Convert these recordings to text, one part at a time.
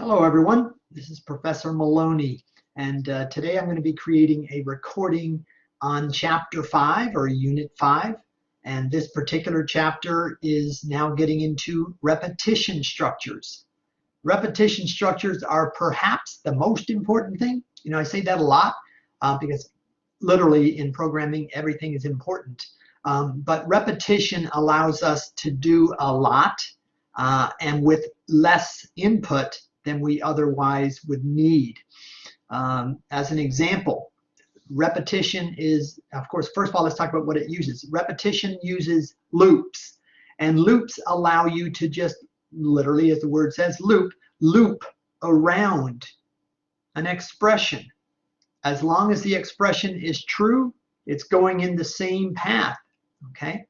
Hello everyone, this is Professor Maloney, and today I'm going to be creating a recording on Chapter 5 or Unit 5, and this particular chapter is now getting into repetition structures. Repetition structures are perhaps the most important thing. You know, I say that a lot because literally in programming everything is important, but repetition allows us to do a lot and with less input than we otherwise would need. As an example, repetition is, of course, first of all, let's talk about what it uses. Repetition uses loops, and loops allow you to just literally, as the word says, loop around an expression. As long as the expression is true, it's going in the same path, okay?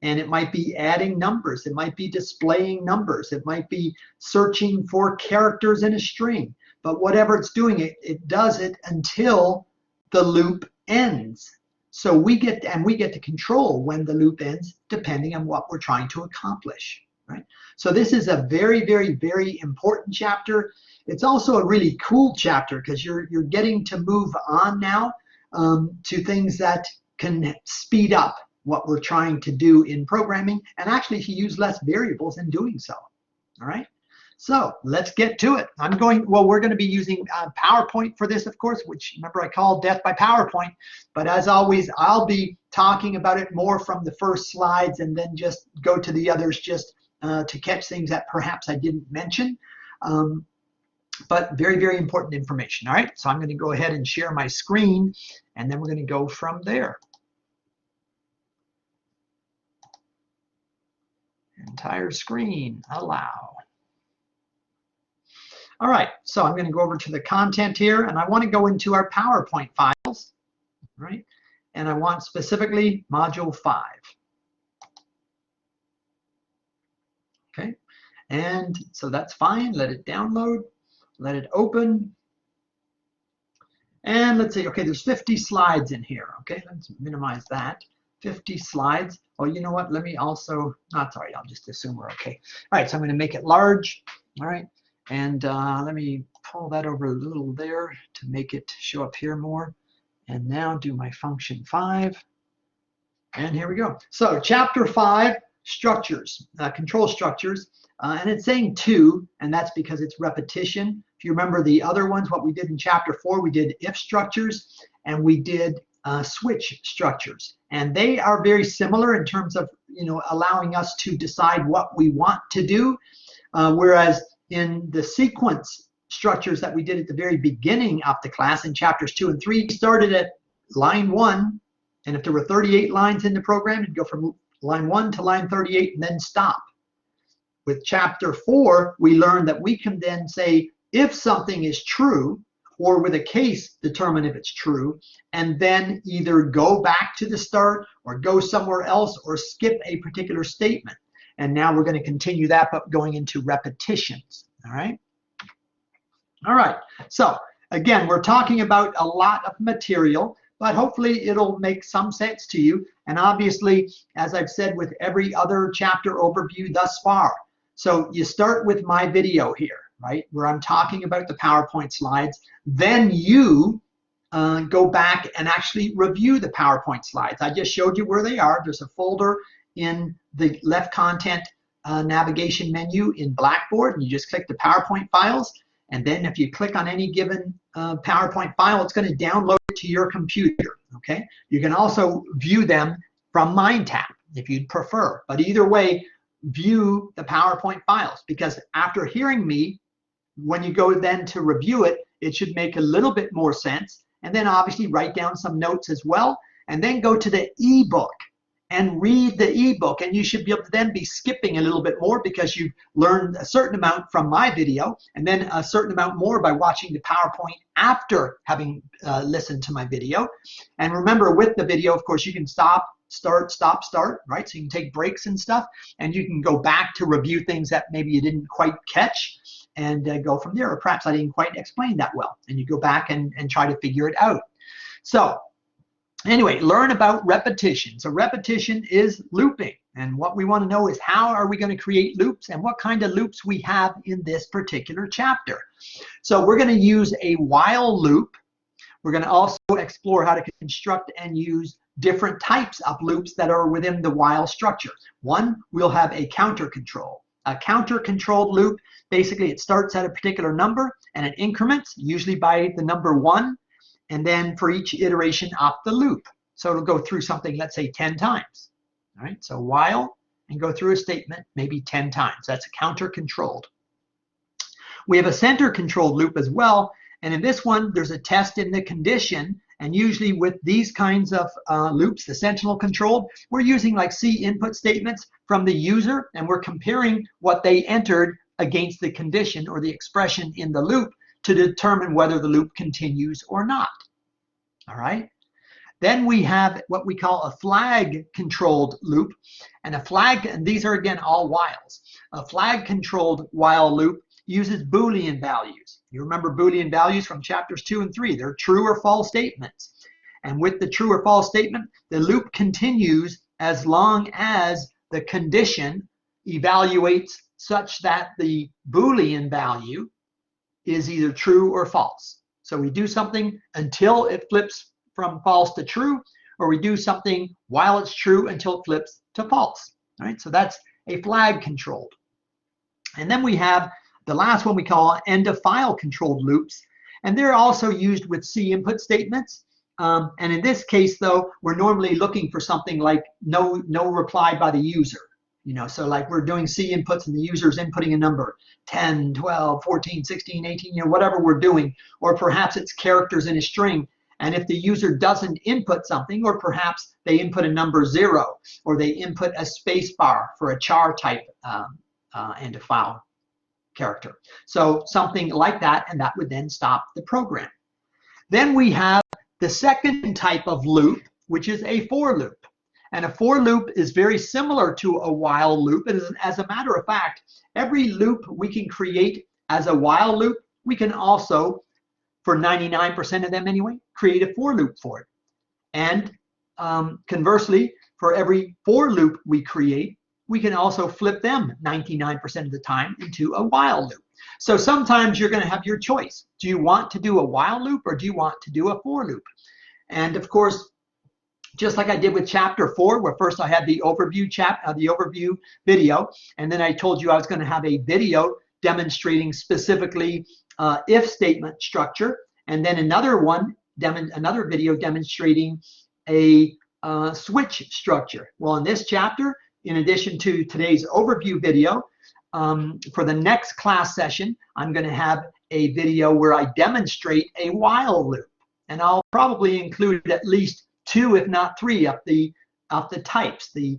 And it might be adding numbers, it might be displaying numbers, it might be searching for characters in a string. But whatever it's doing, it does it until the loop ends. So we get to control when the loop ends depending on what we're trying to accomplish, right? So this is a very, very, very important chapter. It's also a really cool chapter because you're getting to move on now to things that can speed up what we're trying to do in programming, and actually to use less variables in doing so. All right, so let's get to it. We're going to be using PowerPoint for this, of course, which remember I call death by PowerPoint, but as always I'll be talking about it more from the first slides and then just go to the others just to catch things that perhaps I didn't mention. But very, very important information. All right, so I'm going to go ahead and share my screen and then we're going to go from there. Entire screen, allow. All right, so I'm going to go over to the content here, and I want to go into our PowerPoint files, right? And I want specifically Module 5. Okay, and so that's fine. Let it download, let it open. And let's see, okay, there's 50 slides in here. Okay, let's minimize that. 50 slides. Oh, you know what? Let me also, sorry, I'll just assume we're okay. All right, so I'm going to make it large. All right, and let me pull that over a little there to make it show up here more. And now do my function 5. And here we go. So chapter 5, structures, control structures. And it's saying 2, and that's because it's repetition. If you remember the other ones, what we did in chapter 4, we did if structures, and we did switch structures, and they are very similar in terms of allowing us to decide what we want to do, whereas in the sequence structures that we did at the very beginning of the class in chapters 2 and 3, we started at line 1, and if there were 38 lines in the program, you'd go from line 1 to line 38 and then stop. With chapter 4, we learned that we can then say if something is true, or with a case determine if it's true, and then either go back to the start or go somewhere else or skip a particular statement. And now we're going to continue that, but going into repetitions. All right. All right. So again, we're talking about a lot of material, but hopefully it'll make some sense to you. And obviously, as I've said with every other chapter overview thus far, so you start with my video here, right, where I'm talking about the PowerPoint slides. Then you go back and actually review the PowerPoint slides. I just showed you where they are. There's a folder in the left content navigation menu in Blackboard, and you just click the PowerPoint files. And then if you click on any given PowerPoint file, it's going to download it to your computer. Okay, you can also view them from MindTap if you'd prefer. But either way, view the PowerPoint files, because after hearing me, when you go then to review it, it should make a little bit more sense. And then obviously write down some notes as well, and then go to the ebook and read the ebook, and you should be able to then be skipping a little bit more because you've learned a certain amount from my video and then a certain amount more by watching the PowerPoint after having listened to my video. And remember, with the video, of course, you can stop, start, stop, start, right? So you can take breaks and stuff, and you can go back to review things that maybe you didn't quite catch and go from there, or perhaps I didn't quite explain that well, and you go back and try to figure it out. So Anyway, learn about repetition. So repetition is looping. And what we want to know is how are we going to create loops and what kind of loops we have in this particular chapter. So we're going to use a while loop. We're going to also explore how to construct and use different types of loops that are within the while structure. One, we'll have a counter control. A counter controlled loop, basically it starts at a particular number and it increments, usually by the number 1, and then for each iteration of the loop. So it'll go through something, let's say 10 times. All right, so while and go through a statement maybe 10 times. That's a counter controlled. We have a center controlled loop as well. And in this one, there's a test in the condition. And usually with these kinds of loops, the sentinel controlled, we're using like C input statements from the user, and we're comparing what they entered against the condition or the expression in the loop to determine whether the loop continues or not. All right. Then we have what we call a flag controlled loop, and a flag, and these are again all whiles. A flag controlled while loop uses Boolean values. You remember Boolean values from chapters 2 and 3. They're true or false statements. And with the true or false statement, the loop continues as long as the condition evaluates such that the Boolean value is either true or false. So we do something until it flips from false to true, or we do something while it's true until it flips to false. All right, so that's a flag controlled. And then we have the last one we call end of file controlled loops, and they're also used with C input statements. And in this case, though, we're normally looking for something like no reply by the user. You know, so like we're doing C inputs and the user's inputting a number, 10, 12, 14, 16, 18, you know, whatever we're doing, or perhaps it's characters in a string. And if the user doesn't input something, or perhaps they input a number 0, or they input a space bar for a char type end of file character. So something like that, and that would then stop the program. Then we have the second type of loop, which is a for loop. And a for loop is very similar to a while loop. As a matter of fact, every loop we can create as a while loop, we can also, for 99% of them anyway, create a for loop for it. And conversely, for every for loop we create, we can also flip them 99% of the time into a while loop. So sometimes you're going to have your choice. Do you want to do a while loop or do you want to do a for loop? And of course, just like I did with chapter 4, where first I had the overview video, and then I told you I was going to have a video demonstrating specifically if statement structure, and then another video demonstrating a switch structure. Well, in this chapter, in addition to today's overview video, for the next class session, I'm going to have a video where I demonstrate a while loop, and I'll probably include at least 2, if not 3, of the types: the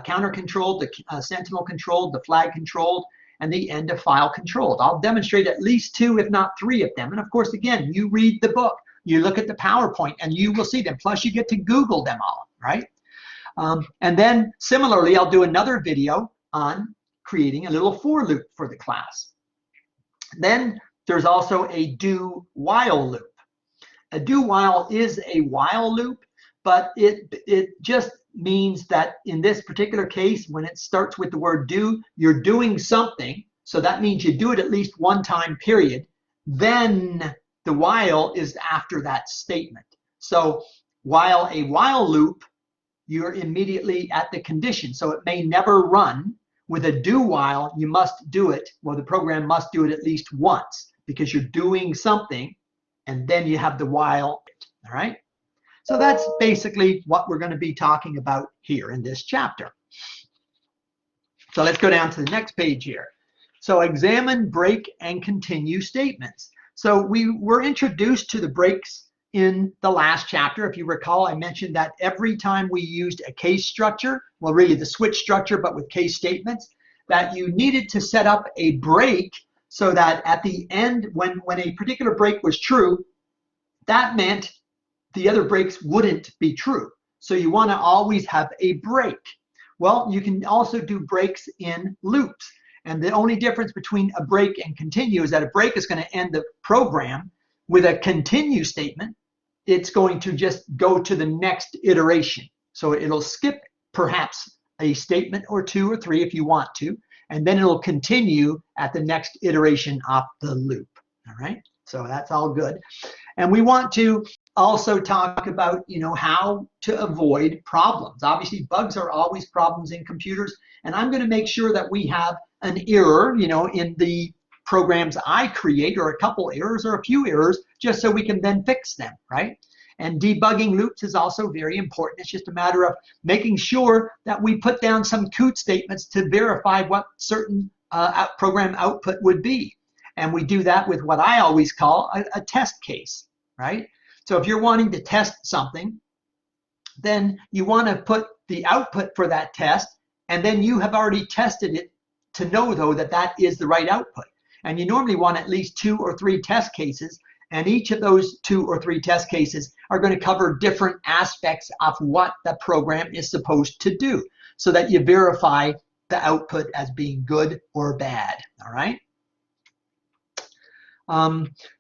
counter controlled, the sentinel controlled, the flag controlled, and the end of file controlled. I'll demonstrate at least 2, if not 3 of them. And of course, again, you read the book, you look at the PowerPoint, and you will see them. Plus, you get to Google them all, right? And then similarly, I'll do another video on creating a little for loop for the class. Then there's also a do while loop. A do while is a while loop, but it just means that in this particular case, when it starts with the word do, you're doing something. So that means you do it at least one time, period. Then the while is after that statement. So while a while loop, you're immediately at the condition. So it may never run. With a do while, you must do it. Well, the program must do it at least once because you're doing something, and then you have the while. All right. So that's basically what we're going to be talking about here in this chapter. So let's go down to the next page here. So examine break and continue statements. So we were introduced to the breaks in the last chapter. If you recall, I mentioned that every time we used a case structure, well, really the switch structure, but with case statements, that you needed to set up a break so that at the end, when a particular break was true, that meant the other breaks wouldn't be true. So you want to always have a break. Well, you can also do breaks in loops. And the only difference between a break and continue is that a break is going to end the program with a continue statement. it's going to just go to the next iteration. So it'll skip perhaps a statement or two or three if you want to, and then it'll continue at the next iteration of the loop. All right, so that's all good. And we want to also talk about, how to avoid problems. Obviously, bugs are always problems in computers, and I'm going to make sure that we have an error, in the programs I create, or a couple errors or a few errors, just so we can then fix them, right? And debugging loops is also very important. It's just a matter of making sure that we put down some COOT statements to verify what certain program output would be. And we do that with what I always call a test case, right? So if you're wanting to test something, then you want to put the output for that test, and then you have already tested it to know, though, that that is the right output. And you normally want at least 2 or 3 test cases, and each of those 2 or 3 test cases are going to cover different aspects of what the program is supposed to do, so that you verify the output as being good or bad, all right?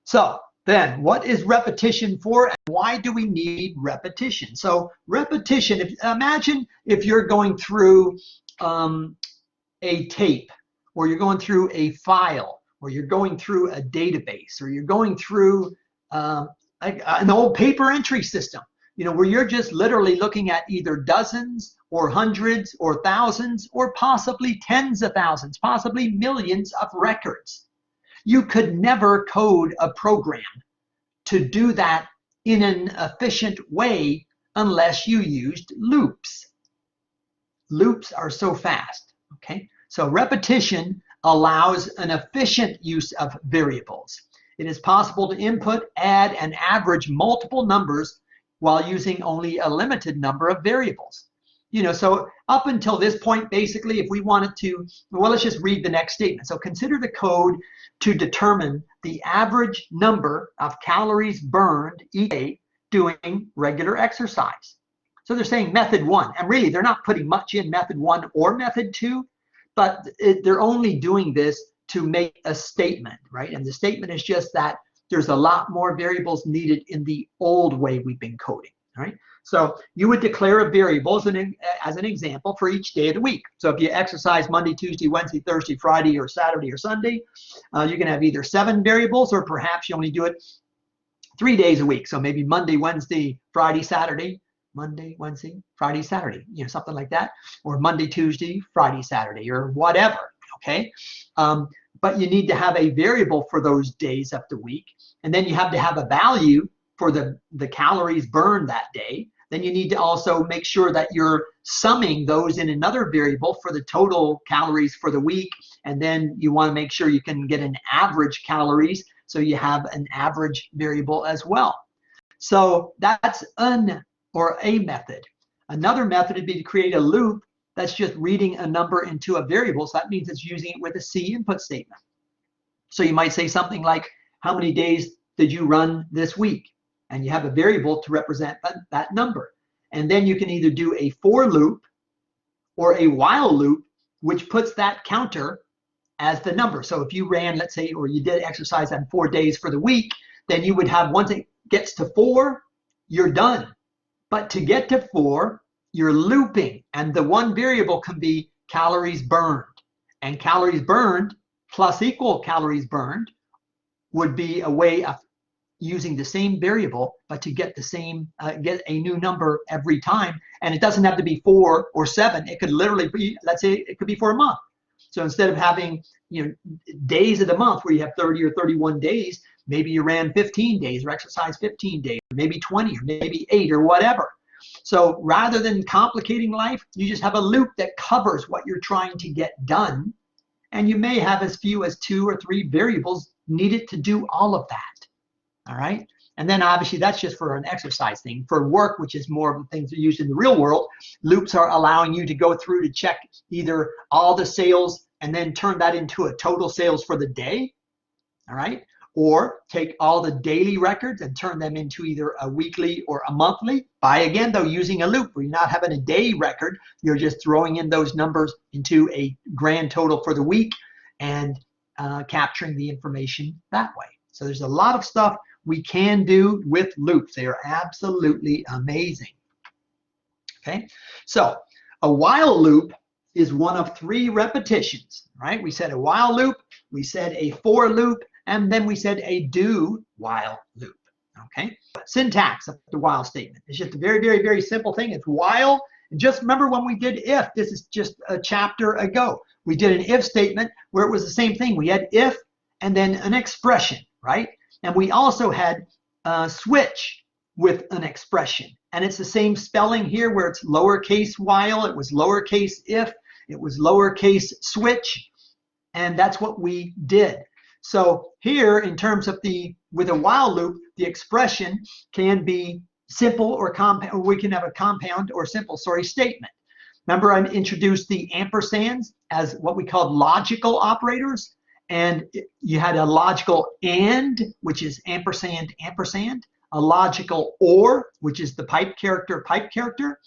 So then, what is repetition for, and why do we need repetition? So repetition, imagine if you're going through a tape, or you're going through a file, or you're going through a database, or you're going through an old paper entry system, where you're just literally looking at either dozens or hundreds or thousands or possibly tens of thousands, possibly millions of records. You could never code a program to do that in an efficient way unless you used loops. Loops are so fast, okay? So repetition allows an efficient use of variables. It is possible to input, add, and average multiple numbers while using only a limited number of variables. So up until this point, basically, if we wanted to, well, let's just read the next statement. So consider the code to determine the average number of calories burned each day doing regular exercise. So they're saying method 1, and really they're not putting much in method 1 or method 2, but they're only doing this to make a statement, right? And the statement is just that there's a lot more variables needed in the old way we've been coding, right? So you would declare a variable as an example for each day of the week. So if you exercise Monday, Tuesday, Wednesday, Thursday, Friday, or Saturday or Sunday, you can have either 7 variables, or perhaps you only do it 3 days a week. So maybe Monday, Wednesday, Friday, Saturday, Monday, Wednesday, Friday, Saturday, something like that. Or Monday, Tuesday, Friday, Saturday, or whatever, okay? But you need to have a variable for those days of the week. And then you have to have a value for the calories burned that day. Then you need to also make sure that you're summing those in another variable for the total calories for the week. And then you want to make sure you can get an average calories, so you have an average variable as well. So that's a method. Another method would be to create a loop that's just reading a number into a variable. So that means it's using it with a C input statement. So you might say something like, how many days did you run this week? And you have a variable to represent that number. And then you can either do a for loop or a while loop, which puts that counter as the number. So if you ran, let's say, or you did exercise on 4 days for the week, then you would have, once it gets to 4, you're done. But to get to 4, you're looping, and the one variable can be calories burned. And calories burned plus equal calories burned would be a way of using the same variable, but to get the same, get a new number every time. And it doesn't have to be 4 or 7. It could literally be, let's say, it could be for a month. So instead of having, days of the month where you have 30 or 31 days, maybe you ran 15 days or exercised 15 days, or maybe 20, or maybe 8, or whatever. So rather than complicating life, you just have a loop that covers what you're trying to get done. And you may have as few as 2 or 3 variables needed to do all of that. All right. And then obviously that's just for an exercise thing. For work, which is more of the things that are used in the real world, loops are allowing you to go through to check either all the sales and then turn that into a total sales for the day. All right. Or take all the daily records and turn them into either a weekly or a monthly, by again, though, using a loop where you're not having a day record. You're just throwing in those numbers into a grand total for the week and capturing the information that way. So there's a lot of stuff we can do with loops. They are absolutely amazing. Okay, so a while loop is one of 3 repetitions, right? We said a while loop, we said a for loop, and then we said a do while loop. Okay, syntax of the while statement. It's just a very, very, very simple thing. It's while. And just remember when we did if, this is just a chapter ago. We did an if statement where it was the same thing. We had if and then an expression, right? And we also had switch with an expression. And it's the same spelling here where it's lowercase while, it was lowercase if, it was lowercase switch, and that's what we did. So here in terms of with a while loop, the expression can be simple or compound, or we can have a compound or simple, statement. Remember I introduced the ampersands as what we called logical operators, and you had a logical and, which is ampersand, ampersand, a logical or, which is the pipe character,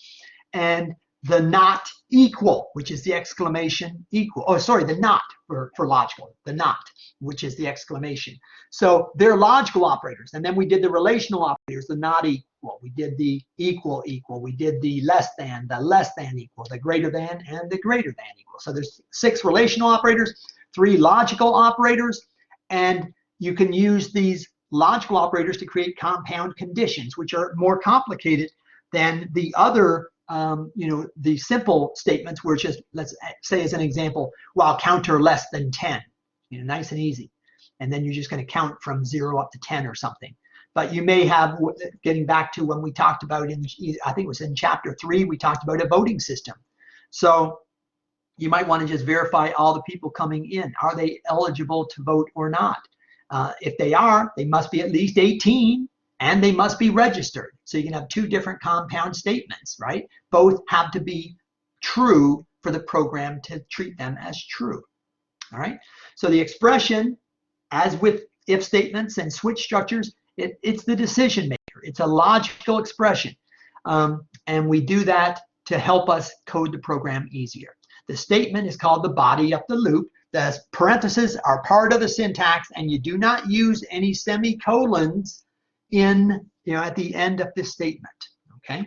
and the not equal, which is the exclamation equal. Oh, sorry, the not for logical, the not, which is the exclamation. So they're logical operators. And then we did the relational operators, the not equal. We did the equal, equal. We did the less than equal, the greater than, and the greater than equal. So there's 6 relational operators, 3 logical operators, and you can use these logical operators to create compound conditions, which are more complicated than the other the simple statements were just, let's say as an example, while counter less than 10, nice and easy. And then you're just going to count from 0 up to 10 or something. But you may have, getting back to when we talked about I think it was in chapter 3, we talked about a voting system. So you might want to just verify all the people coming in. Are they eligible to vote or not? If they are, they must be at least 18. And they must be registered. So you can have 2 different compound statements, right? Both have to be true for the program to treat them as true. All right. So the expression, as with if statements and switch structures, it's the decision maker. It's a logical expression. And we do that to help us code the program easier. The statement is called the body of the loop. The parentheses are part of the syntax, and you do not use any semicolons at the end of this statement. Okay,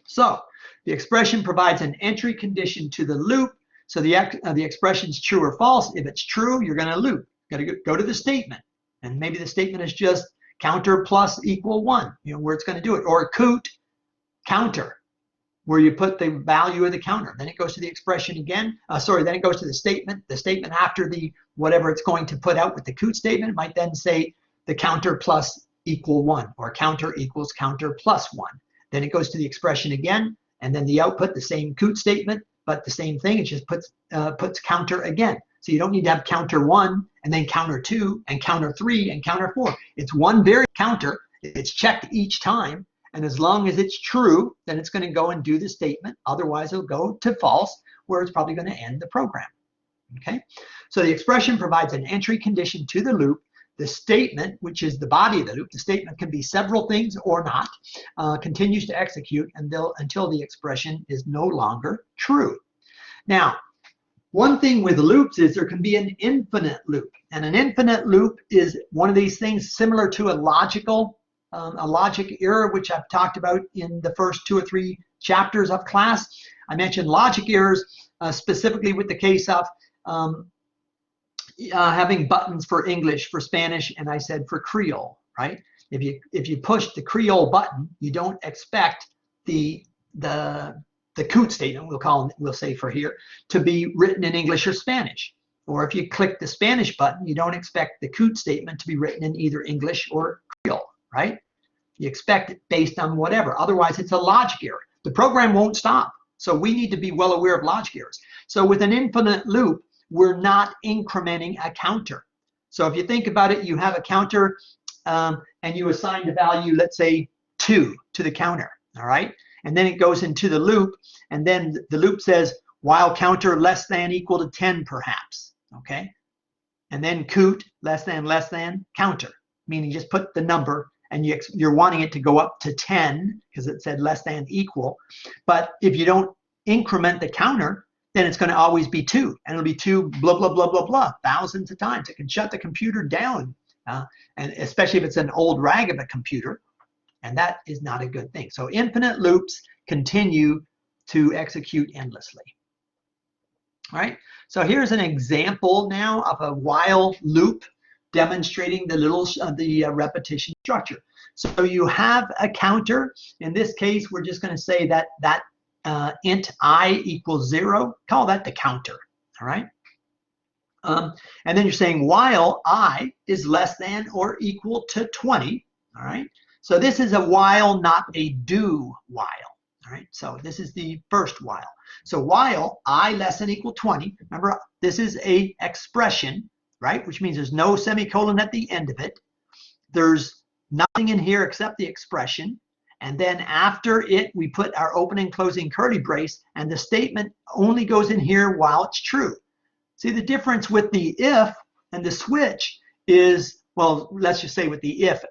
so the expression provides an entry condition to the loop. So the expression is true or false. If it's true, you're going to loop. Got to go to the statement, and maybe the statement is just counter plus equal 1, where it's going to do it, or counter, where you put the value of the counter. Then it goes to the expression again. Then it goes to the statement. The statement after the whatever it's going to put out with the coot statement might then say the counter plus equal 1, or counter equals counter plus 1. Then it goes to the expression again, and then the output, the same coot statement, but the same thing. It just puts counter again. So you don't need to have counter 1 and then counter 2 and counter 3 and counter 4. It's one very counter. It's checked each time, and as long as it's true, then it's going to go and do the statement. Otherwise, it'll go to false, where it's probably going to end the program. Okay. So the expression provides an entry condition to the loop. The statement, which is the body of the loop, the statement can be several things or not, continues to execute until the expression is no longer true. Now, one thing with loops is there can be an infinite loop. And an infinite loop is one of these things similar to a logic error, which I've talked about in the first 2 or 3 chapters of class. I mentioned logic errors specifically with the case of having buttons for English, for Spanish, and I said for Creole, right? If you push the Creole button, you don't expect the coot statement, we'll say for here, to be written in English or Spanish. Or if you click the Spanish button, you don't expect the coot statement to be written in either English or Creole, right? You expect it based on whatever. Otherwise, it's a logic error. The program won't stop. So we need to be well aware of logic errors. So with an infinite loop, we're not incrementing a counter. So if you think about it, you have a counter and you assign the value, let's say 2 to the counter, all right? And then it goes into the loop, and then the loop says, while counter less than equal to 10 perhaps, okay? And then coot less than counter, meaning just put the number, and you're wanting it to go up to 10 because it said less than equal. But if you don't increment the counter, then it's going to always be 2, and it'll be 2 blah, blah, blah, blah, blah, thousands of times. It can shut the computer down and especially if it's an old rag of a computer, and that is not a good thing. So infinite loops continue to execute endlessly. All right, so here's an example now of a while loop demonstrating the repetition structure. So you have a counter. In this case, we're just going to say that int I equals 0. Call that the counter. All right. And then you're saying while I is less than or equal to 20. All right. So this is a while, not a do while. All right. So this is the first while. So while I less than equal 20. Remember, this is a expression, right? Which means there's no semicolon at the end of it. There's nothing in here except the expression. And then after it, we put our opening and closing curly brace, and the statement only goes in here while it's true. See, the difference with the if and the switch is, well, let's just say with the if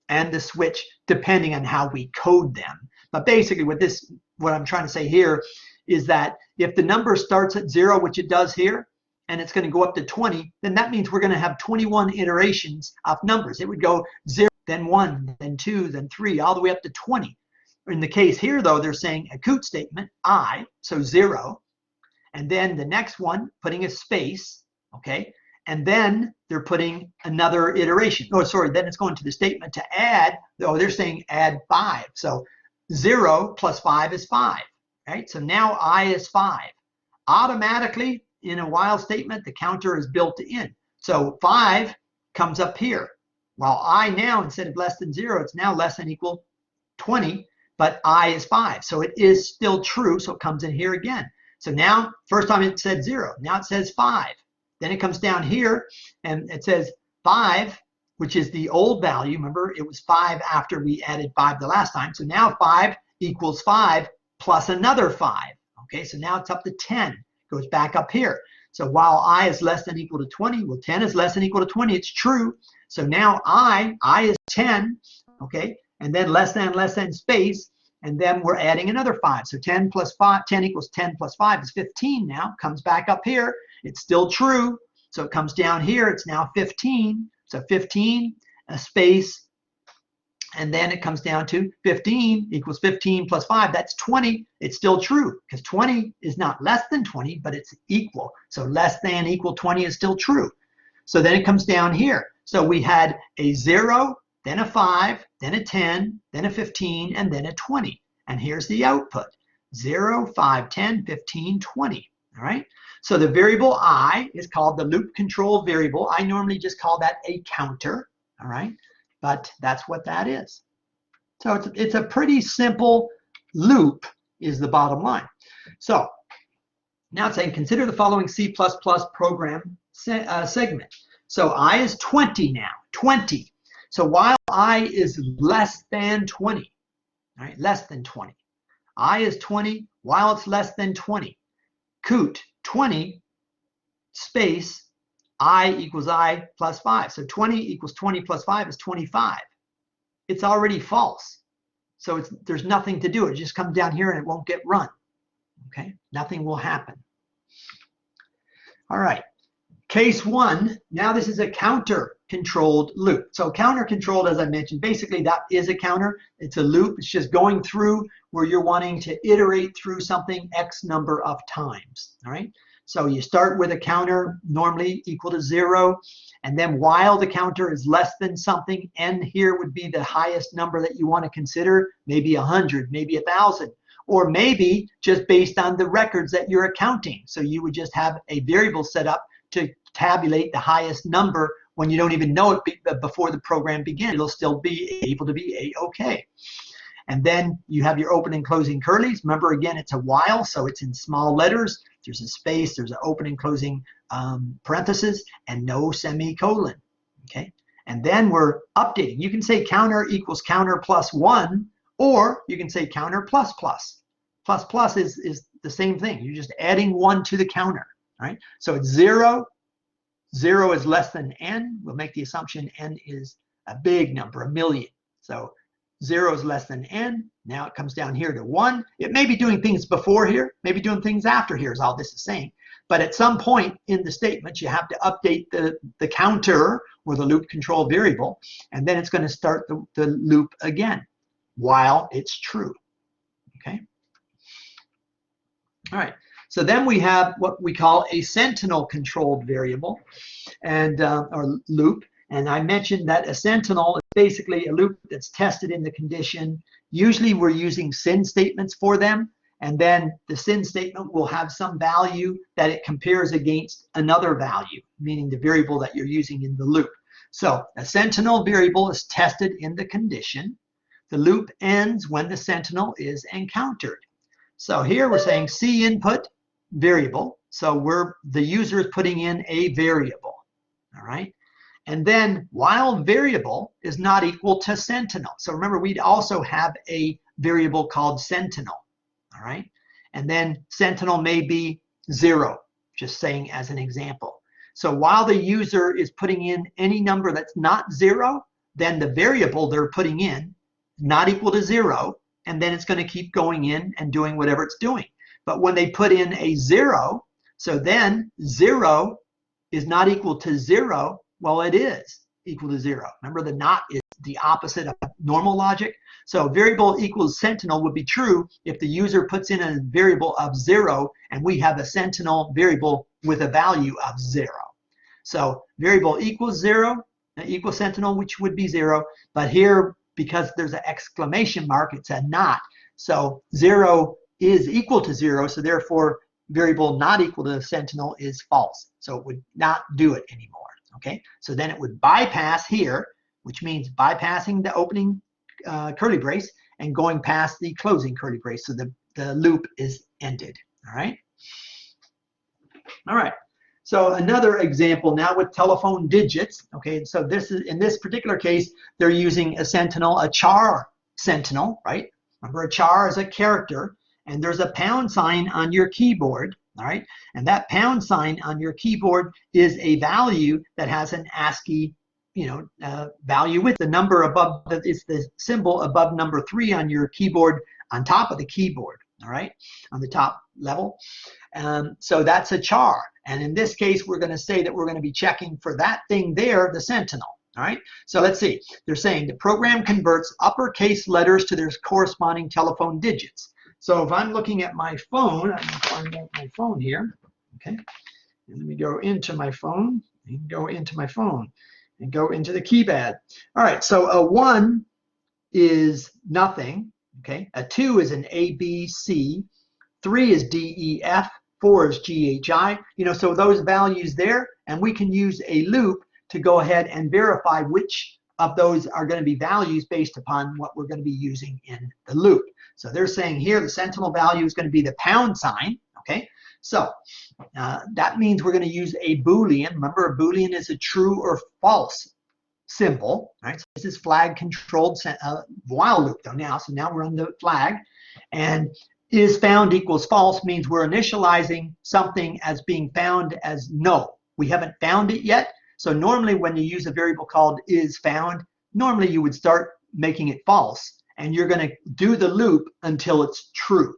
and the switch, depending on how we code them. But basically what I'm trying to say here is that if the number starts at 0, which it does here, and it's going to go up to 20, then that means we're going to have 21 iterations of numbers. It would go 0, then 1, then 2, then 3, all the way up to 20. In the case here, though, they're saying a COOT statement, I, so 0, and then the next one, putting a space, okay, and then they're putting another iteration. Oh, sorry, then it's going to the statement to add, oh, they're saying add 5. So 0 plus 5 is 5, right? So now I is 5. Automatically, in a while statement, the counter is built in. So 5 comes up here. While I now, instead of less than 0, it's now less than equal 20, but I is 5. So it is still true, so it comes in here again. So now, first time it said 0, now it says 5. Then it comes down here, and it says 5, which is the old value. Remember, it was 5 after we added 5 the last time. So now 5 equals 5 plus another 5. Okay, so now it's up to 10. Goes back up here. So while I is less than equal to 20, well, 10 is less than equal to 20. It's true. So now I is 10, okay, and then less than space, and then we're adding another 5. So 10 plus 5, 10 equals 10 plus 5 is 15 now. Comes back up here. It's still true. So it comes down here. It's now 15. So 15, a space, and then it comes down to 15 equals 15 plus 5. That's 20. It's still true because 20 is not less than 20, but it's equal. So less than equal 20 is still true. So then it comes down here. So we had a 0, then a 5, then a 10, then a 15, and then a 20. And here's the output. 0, 5, 10, 15, 20. All right. So the variable I is called the loop control variable. I normally just call that a counter. All right. But that's what that is. So it's a pretty simple loop is the bottom line. So now it's saying consider the following C++ program segment. So I is 20 now, 20. So while I is less than 20, all right, less than 20. I is 20 while it's less than 20. COOT 20 space I equals I plus 5. So 20 equals 20 plus 5 is 25. It's already false. So there's nothing to do. It just comes down here and it won't get run. Okay, nothing will happen. All right, case 1. Now this is a counter controlled loop. So counter controlled, as I mentioned, basically that is a counter. It's a loop. It's just going through where you're wanting to iterate through something X number of times. All right. So you start with a counter normally equal to 0, and then while the counter is less than something, n here would be the highest number that you want to consider, maybe 100, maybe 1,000, or maybe just based on the records that you're accounting. So you would just have a variable set up to tabulate the highest number when you don't even know it before the program begins. It'll still be able to be a-okay. And then you have your open and closing curlies. Remember, again, it's a while, so it's in small letters. There's a space, there's an open and closing parenthesis, and no semicolon. Okay, and then we're updating. You can say counter equals counter plus 1, or you can say counter plus plus. Plus plus is the same thing. You're just adding 1 to the counter. All right, so it's 0. 0 is less than n. We'll make the assumption n is a big number, 1,000,000. So 0 is less than n. Now it comes down here to 1. It may be doing things before here, maybe doing things after here is all this is saying. But at some point in the statement, you have to update the counter or the loop control variable, and then it's going to start the loop again while it's true. Okay. All right. So then we have what we call a sentinel controlled variable and or loop. And I mentioned that a sentinel is basically a loop that's tested in the condition. Usually we're using SYN statements for them. And then the SYN statement will have some value that it compares against another value, meaning the variable that you're using in the loop. So a sentinel variable is tested in the condition. The loop ends when the sentinel is encountered. So here we're saying C input variable. So the user is putting in a variable. All right. And then while variable is not equal to sentinel. So remember, we'd also have a variable called sentinel. All right. And then sentinel may be 0, just saying as an example. So while the user is putting in any number that's not 0, then the variable they're putting in not equal to 0, and then it's going to keep going in and doing whatever it's doing. But when they put in a 0, so then 0 is not equal to 0. Well, it is equal to 0. Remember, the not is the opposite of normal logic. So variable equals sentinel would be true if the user puts in a variable of 0 and we have a sentinel variable with a value of 0. So variable equals 0, equals sentinel, which would be 0. But here, because there's an exclamation mark, it's a not. So 0 is equal to 0. So therefore, variable not equal to sentinel is false. So it would not do it anymore. Okay, so then it would bypass here, which means bypassing the opening curly brace and going past the closing curly brace. So the loop is ended. All right. All right. So another example now with telephone digits. Okay, so this is in this particular case, they're using a sentinel, a char sentinel, right? Remember, a char is a character, and there's a pound sign on your keyboard. All right, and that pound sign on your keyboard is a value that has an ASCII, value with the number above. It's the symbol above number 3 on your keyboard, on top of the keyboard. All right, on the top level. So that's a char, and in this case, we're going to say that we're going to be checking for that thing there, the sentinel. All right, so let's see. They're saying the program converts uppercase letters to their corresponding telephone digits. So if I'm looking at my phone, I can find out my phone here. Okay, and let me go into my phone and go into my phone and go into the keypad. All right, so a 1 is nothing. Okay, a 2 is an A, B, C. 3 is D, E, F. 4 is G, H, I. So those values there, and we can use a loop to go ahead and verify which of those are going to be values based upon what we're going to be using in the loop. So they're saying here the sentinel value is going to be the pound sign. Okay, so that means we're going to use a Boolean. Remember, a Boolean is a true or false symbol. Right? So this is flag controlled while loop though now. So now we're on the flag, and is found equals false means we're initializing something as being found as no. We haven't found it yet. So normally when you use a variable called is found, normally you would start making it false, and you're going to do the loop until it's true.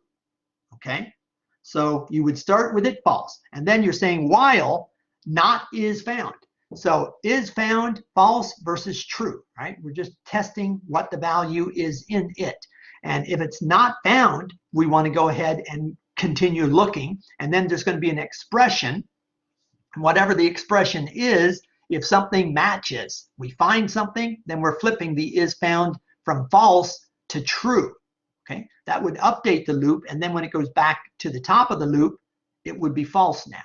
Okay, so you would start with it false, and then you're saying while not is found. So is found, false versus true, right? We're just testing what the value is in it. And if it's not found, we want to go ahead and continue looking, and then there's going to be an expression. Whatever the expression is, if something matches, we find something, then we're flipping the is found from false to true. Okay, that would update the loop, and then when it goes back to the top of the loop, it would be false now.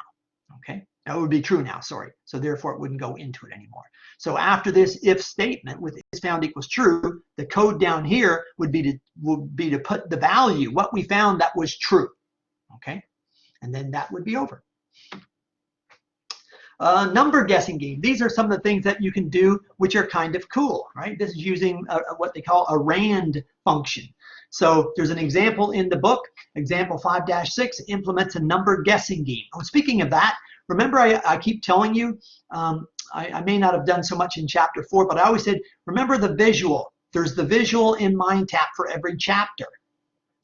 Okay, that would be true now, sorry. So therefore it wouldn't go into it anymore. So after this if statement with is found equals true, the code down here would be to put the value, what we found that was true. Okay, and then that would be over. Number guessing game. These are some of the things that you can do which are kind of cool, right? This is using what they call a RAND function. So there's an example in the book. Example 5-6 implements a number guessing game. Oh, speaking of that, remember I keep telling you, I may not have done so much in chapter 4, but I always said, remember the visual. There's the visual in MindTap for every chapter.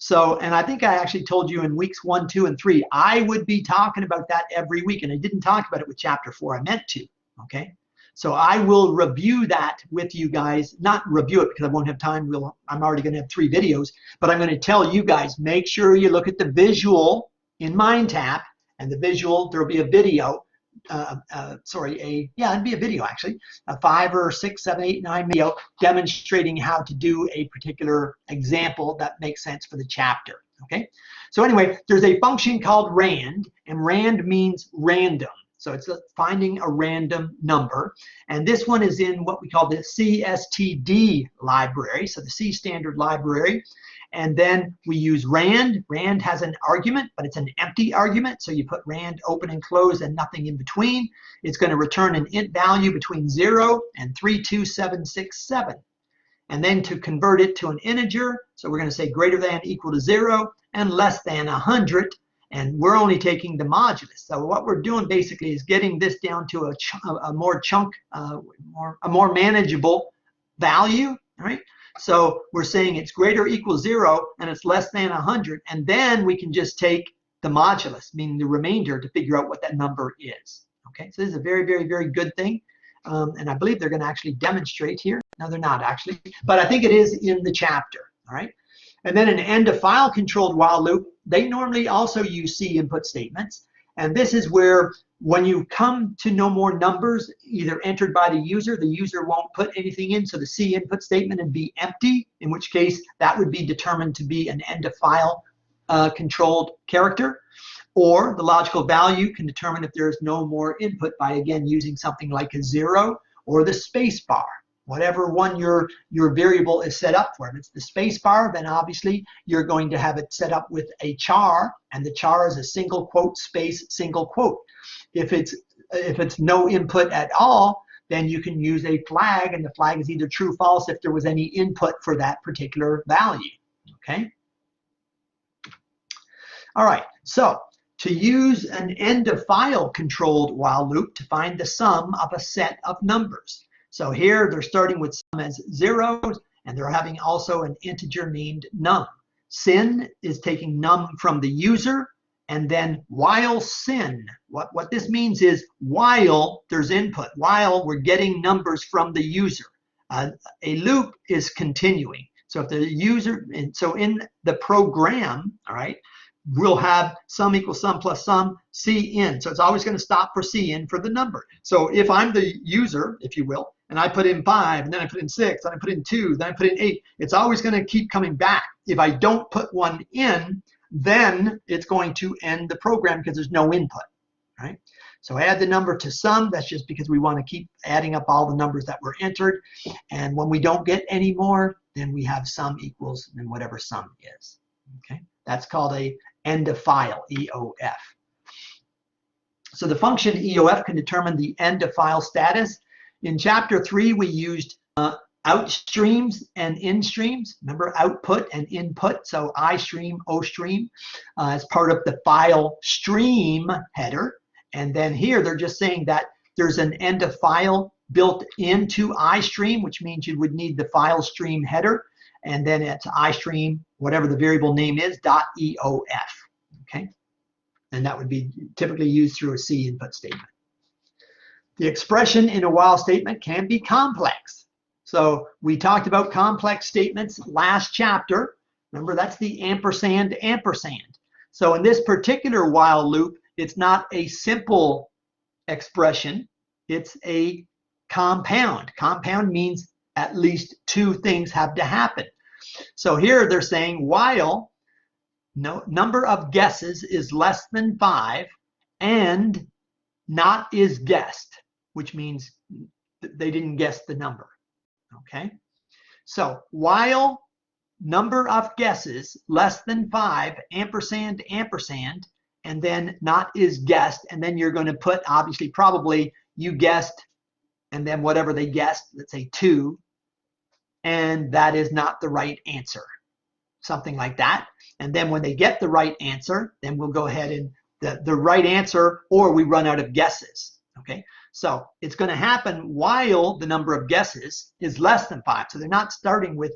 So, and I think I actually told you in weeks 1, 2, and 3, I would be talking about that every week. And I didn't talk about it with chapter 4. I meant to, okay? So I will review that with you guys, not review it because I won't have time. I'm already going to have 3 videos, but I'm going to tell you guys, make sure you look at the visual in MindTap, and the visual, there'll be a video. It'd be a video actually, a 5 or 6, 7, 8, 9 video demonstrating how to do a particular example that makes sense for the chapter. Okay, so anyway, there's a function called rand, and rand means random. So it's finding a random number, and this one is in what we call the CSTD library, so the C standard library. And then we use rand. Rand has an argument, but it's an empty argument. So you put rand open and close and nothing in between. It's going to return an int value between 0 and 32767. And then to convert it to an integer, so we're going to say greater than equal to 0 and less than 100. And we're only taking the modulus. So what we're doing basically is getting this down to a more manageable value, all right? So we're saying it's greater or equal 0 and it's less than 100, and then we can just take the modulus, meaning the remainder, to figure out what that number is. Okay, so this is a very, very, very good thing, and I believe they're going to actually demonstrate here. No, they're not actually, but I think it is in the chapter. All right, and then an end-of-file controlled while loop. They normally also use C input statements, and this is where when you come to no more numbers either entered by the user won't put anything in, so the C input statement would be empty, in which case that would be determined to be an end-of-file controlled character, or the logical value can determine if there is no more input by, again, using something like a 0 or the space bar. Whatever one your variable is set up for. If it's the space bar, then obviously you're going to have it set up with a char, and the char is a single quote space single quote. If it's no input at all, then you can use a flag, and the flag is either true, false if there was any input for that particular value. Okay. All right. So to use an end-of-file controlled while loop to find the sum of a set of numbers. So here they're starting with sum as 0s, and they're having also an integer named num. Sin is taking num from the user, and then while sin, what this means is while there's input, while we're getting numbers from the user. A loop is continuing. So if the user, so in the program, all right, we'll have sum equals sum plus sum, C in. So it's always going to stop for C in for the number. So if I'm the user, if you will, and I put in 5, and then I put in 6, then I put in 2, then I put in 8, it's always going to keep coming back. If I don't put one in, then it's going to end the program because there's no input, right? So add the number to sum. That's just because we want to keep adding up all the numbers that were entered. And when we don't get any more, then we have sum equals and whatever sum is, okay? That's called a end-of-file, EOF. So the function EOF can determine the end-of-file status. In chapter 3, we used out streams and in streams. Remember, output and input. So I stream, O stream as part of the file stream header. And then here they're just saying that there's an end-of-file built into iStream, which means you would need the file stream header. And then it's iStream, whatever the variable name is, .eof. Okay, and that would be typically used through a C input statement. The expression in a while statement can be complex. So we talked about complex statements last chapter. Remember, that's the ampersand, ampersand. So in this particular while loop, it's not a simple expression. It's a compound. Compound means at least 2 things have to happen. So here they're saying while number of guesses is less than 5 and not is guessed, which means they didn't guess the number. Okay, so while number of guesses less than 5, ampersand, ampersand, and then not is guessed, and then you're going to put, obviously, probably you guessed, and then whatever they guessed, let's say 2, and that is not the right answer. Something like that. And then when they get the right answer, then we'll go ahead and the right answer, or we run out of guesses. Okay, so it's going to happen while the number of guesses is less than 5. So they're not starting with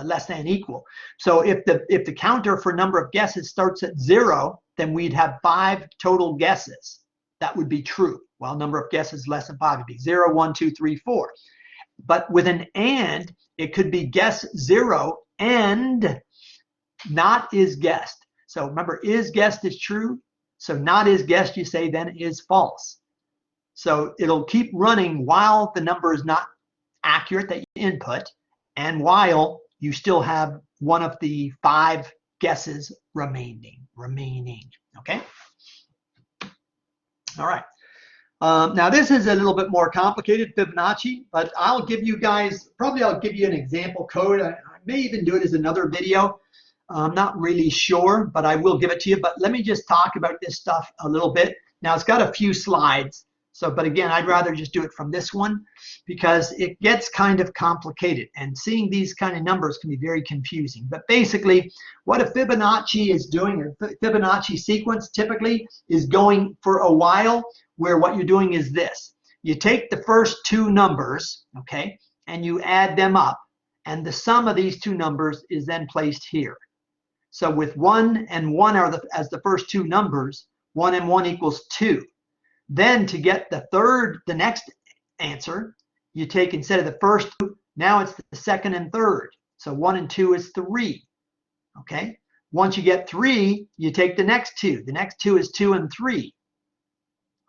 less than equal. So if the counter for number of guesses starts at 0, then we'd have 5 total guesses. That would be true. Well, number of guesses less than 5 would be 0, 1, 2, 3, 4. But with an and, it could be guess 0 and not is guessed. So remember, is guessed is true. So not is guessed, you say, then is false. So it'll keep running while the number is not accurate that you input, and while you still have one of the 5 guesses remaining. Okay. All right. Now this is a little bit more complicated, Fibonacci, but I'll give you guys, I'll give you an example code. I may even do it as another video. I'm not really sure, but I will give it to you. But let me just talk about this stuff a little bit. Now it's got a few slides. So, but again, I'd rather just do it from this one because it gets kind of complicated, and seeing these kind of numbers can be very confusing. But basically, what a Fibonacci is doing, a Fibonacci sequence typically is going for a while, where what you're doing is this. You take the first 2 numbers, okay, and you add them up, and the sum of these 2 numbers is then placed here. So with 1 and 1 are as the first 2 numbers, 1 and 1 equals 2. Then to get the next answer, you take, instead of the first 2, now it's the second and third. So 1 and 2 is 3. Okay. Once you get 3, you take the next 2. The next 2 is 2 and 3.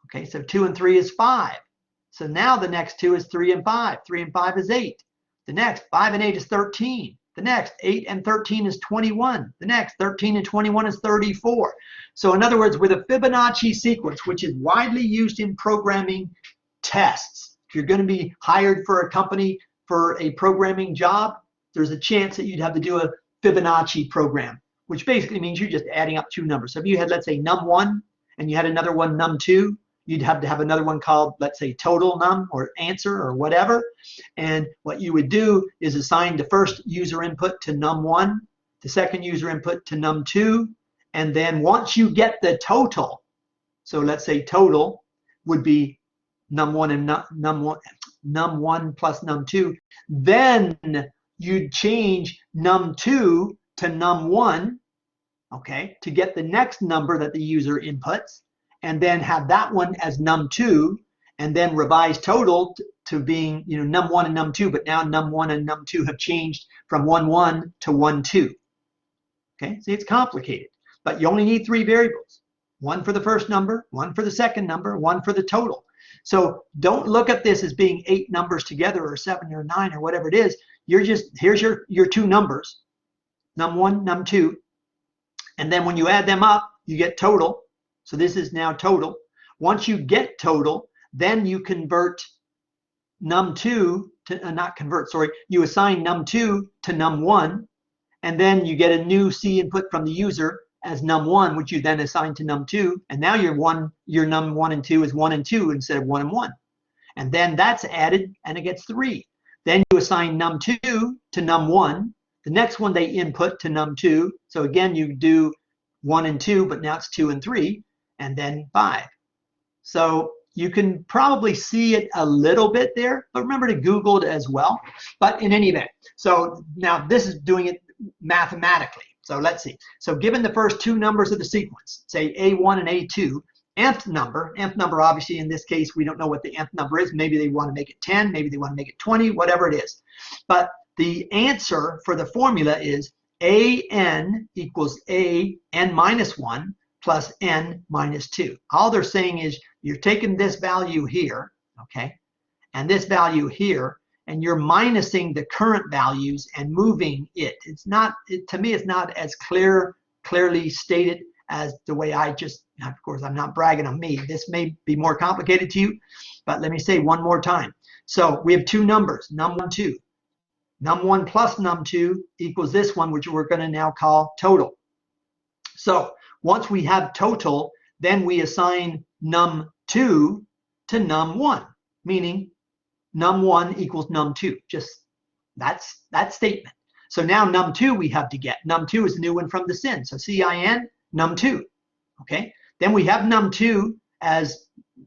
Okay. So 2 and 3 is 5. So now the next 2 is 3 and 5. 3 and 5 is 8. The next 5 and 8 is 13. The next 8 and 13 is 21. The next 13 and 21 is 34. So in other words, with a Fibonacci sequence, which is widely used in programming tests, if you're going to be hired for a company for a programming job, there's a chance that you'd have to do a Fibonacci program, which basically means you're just adding up 2 numbers. So if you had, let's say, num1 and you had another one, num2, you'd have to have another one called, let's say, total num or answer or whatever. And what you would do is assign the first user input to num1, the second user input to num2, and then once you get the total, so let's say total would be num1 and num1 plus num2, then you'd change num2 to num1, okay, to get the next number that the user inputs, and then have that one as num2, and then revise total to being, num1 and num2, but now num1 and num2 have changed from 1, 1 to 1, 2. Okay, see, it's complicated, but you only need 3 variables. 1 for the first number, 1 for the second number, 1 for the total. So don't look at this as being 8 numbers together or 7 or 9 or whatever it is. You're just, here's your 2 numbers, num1, num2, and then when you add them up, you get total. So this is now total. Once you get total, then you convert num2 to, not convert, sorry, you assign num2 to num1, and then you get a new C input from the user as num1, which you then assign to num2, and now your num1 and 2 is 1 and 2 instead of 1 and 1. And then that's added, and it gets 3. Then you assign num2 to num1. The next one they input to num2. So again, you do 1 and 2, but now it's 2 and 3. And then 5. So you can probably see it a little bit there, but remember to Google it as well. But in any event, so now this is doing it mathematically. So let's see. So given the first 2 numbers of the sequence, say A1 and A2, nth number obviously in this case, we don't know what the nth number is. Maybe they want to make it 10, maybe they want to make it 20, whatever it is. But the answer for the formula is AN equals AN minus 1 plus n minus 2. All they're saying is you're taking this value here, okay, and this value here, and you're minusing the current values and moving it. It's not, to me, it's not as clearly stated as the way I just, of course, I'm not bragging on me. This may be more complicated to you, but let me say one more time. So we have 2 numbers, num1, 2. Num1 plus num2 equals this one, which we're going to now call total. So once we have total, then we assign num2 to num1, meaning num1 equals num2. Just that's that statement. So now num2 we have to get. Num2 is the new one from the sin. So CIN, num2. Okay. Then we have num2 as,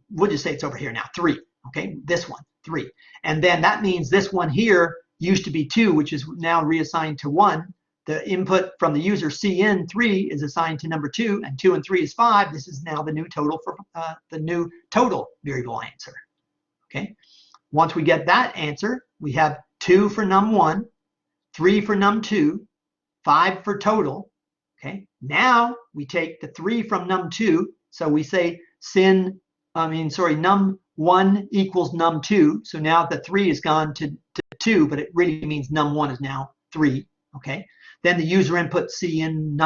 we'll just say it's over here now, 3. Okay. This one, 3. And then that means this one here used to be 2, which is now reassigned to 1. The input from the user CN3 is assigned to number 2, and 2 and 3 is 5. This is now the new total for the new total variable answer. Okay. Once we get that answer, we have 2 for num1, 3 for num2, 5 for total. Okay. Now we take the 3 from num2, so we say num1 equals num2. So now the 3 is gone to 2, but it really means num1 is now 3. Okay. Then the user input cin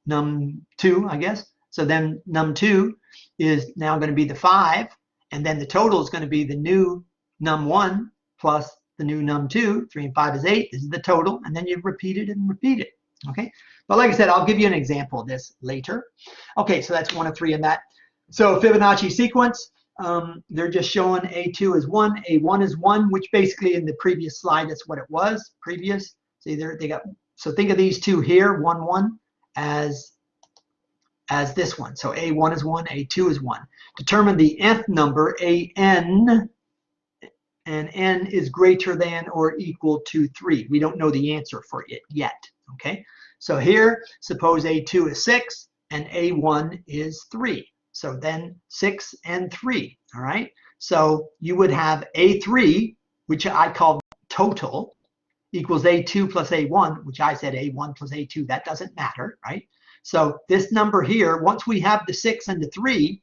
num2, I guess. So then num2 is now going to be the 5, and then the total is going to be the new num1 plus the new num2. 3 and 5 is 8. This is the total, and then you repeat it and repeat it. Okay. But like I said, I'll give you an example of this later. Okay, so that's 1 of 3 in that. So Fibonacci sequence, they're just showing A2 is 1, A1 is 1, which basically in the previous slide, that's what it was, previous. See there, they got, so think of these two here, 1, 1, as this one. So A1 is 1, A2 is 1. Determine the nth number, AN, and n is greater than or equal to 3. We don't know the answer for it yet, okay? So here, suppose A2 is 6 and A1 is 3. So then 6 and 3, all right? So you would have A3, which I call total, equals A2 plus A1, which I said A1 plus A2. That doesn't matter, right? So this number here, once we have the 6 and the 3,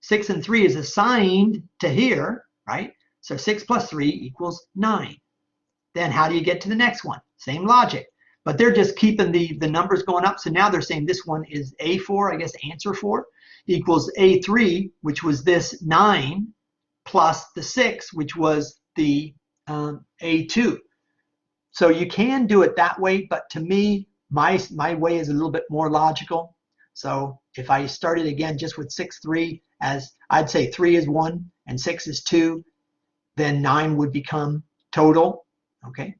6 and 3 is assigned to here, right? So 6 plus 3 equals 9. Then how do you get to the next one? Same logic. But they're just keeping the numbers going up. So now they're saying this one is A4, I guess answer 4, equals A3, which was this 9, plus the 6, which was the A2. So you can do it that way, but to me, my way is a little bit more logical. So if I started again just with 6, 3, as I'd say 3 is 1 and 6 is 2, then 9 would become total, okay?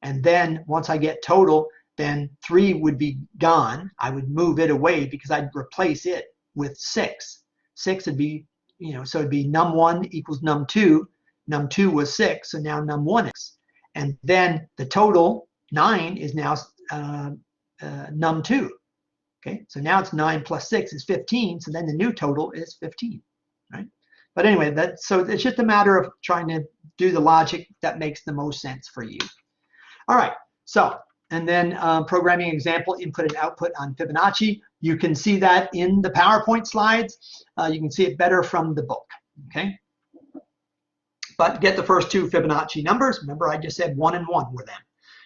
And then once I get total, then 3 would be gone. I would move it away because I'd replace it with 6. 6 would be, so it'd be num1 equals num2. Num2 was 6, so now num1 is. And then the total, 9, is now num2. Okay, so now it's 9 plus 6 is 15, so then the new total is 15, right? But anyway, so it's just a matter of trying to do the logic that makes the most sense for you. All right, so, and then programming example, input and output on Fibonacci. You can see that in the PowerPoint slides. You can see it better from the book, okay? But get the first 2 Fibonacci numbers. Remember, I just said 1 and 1 were them.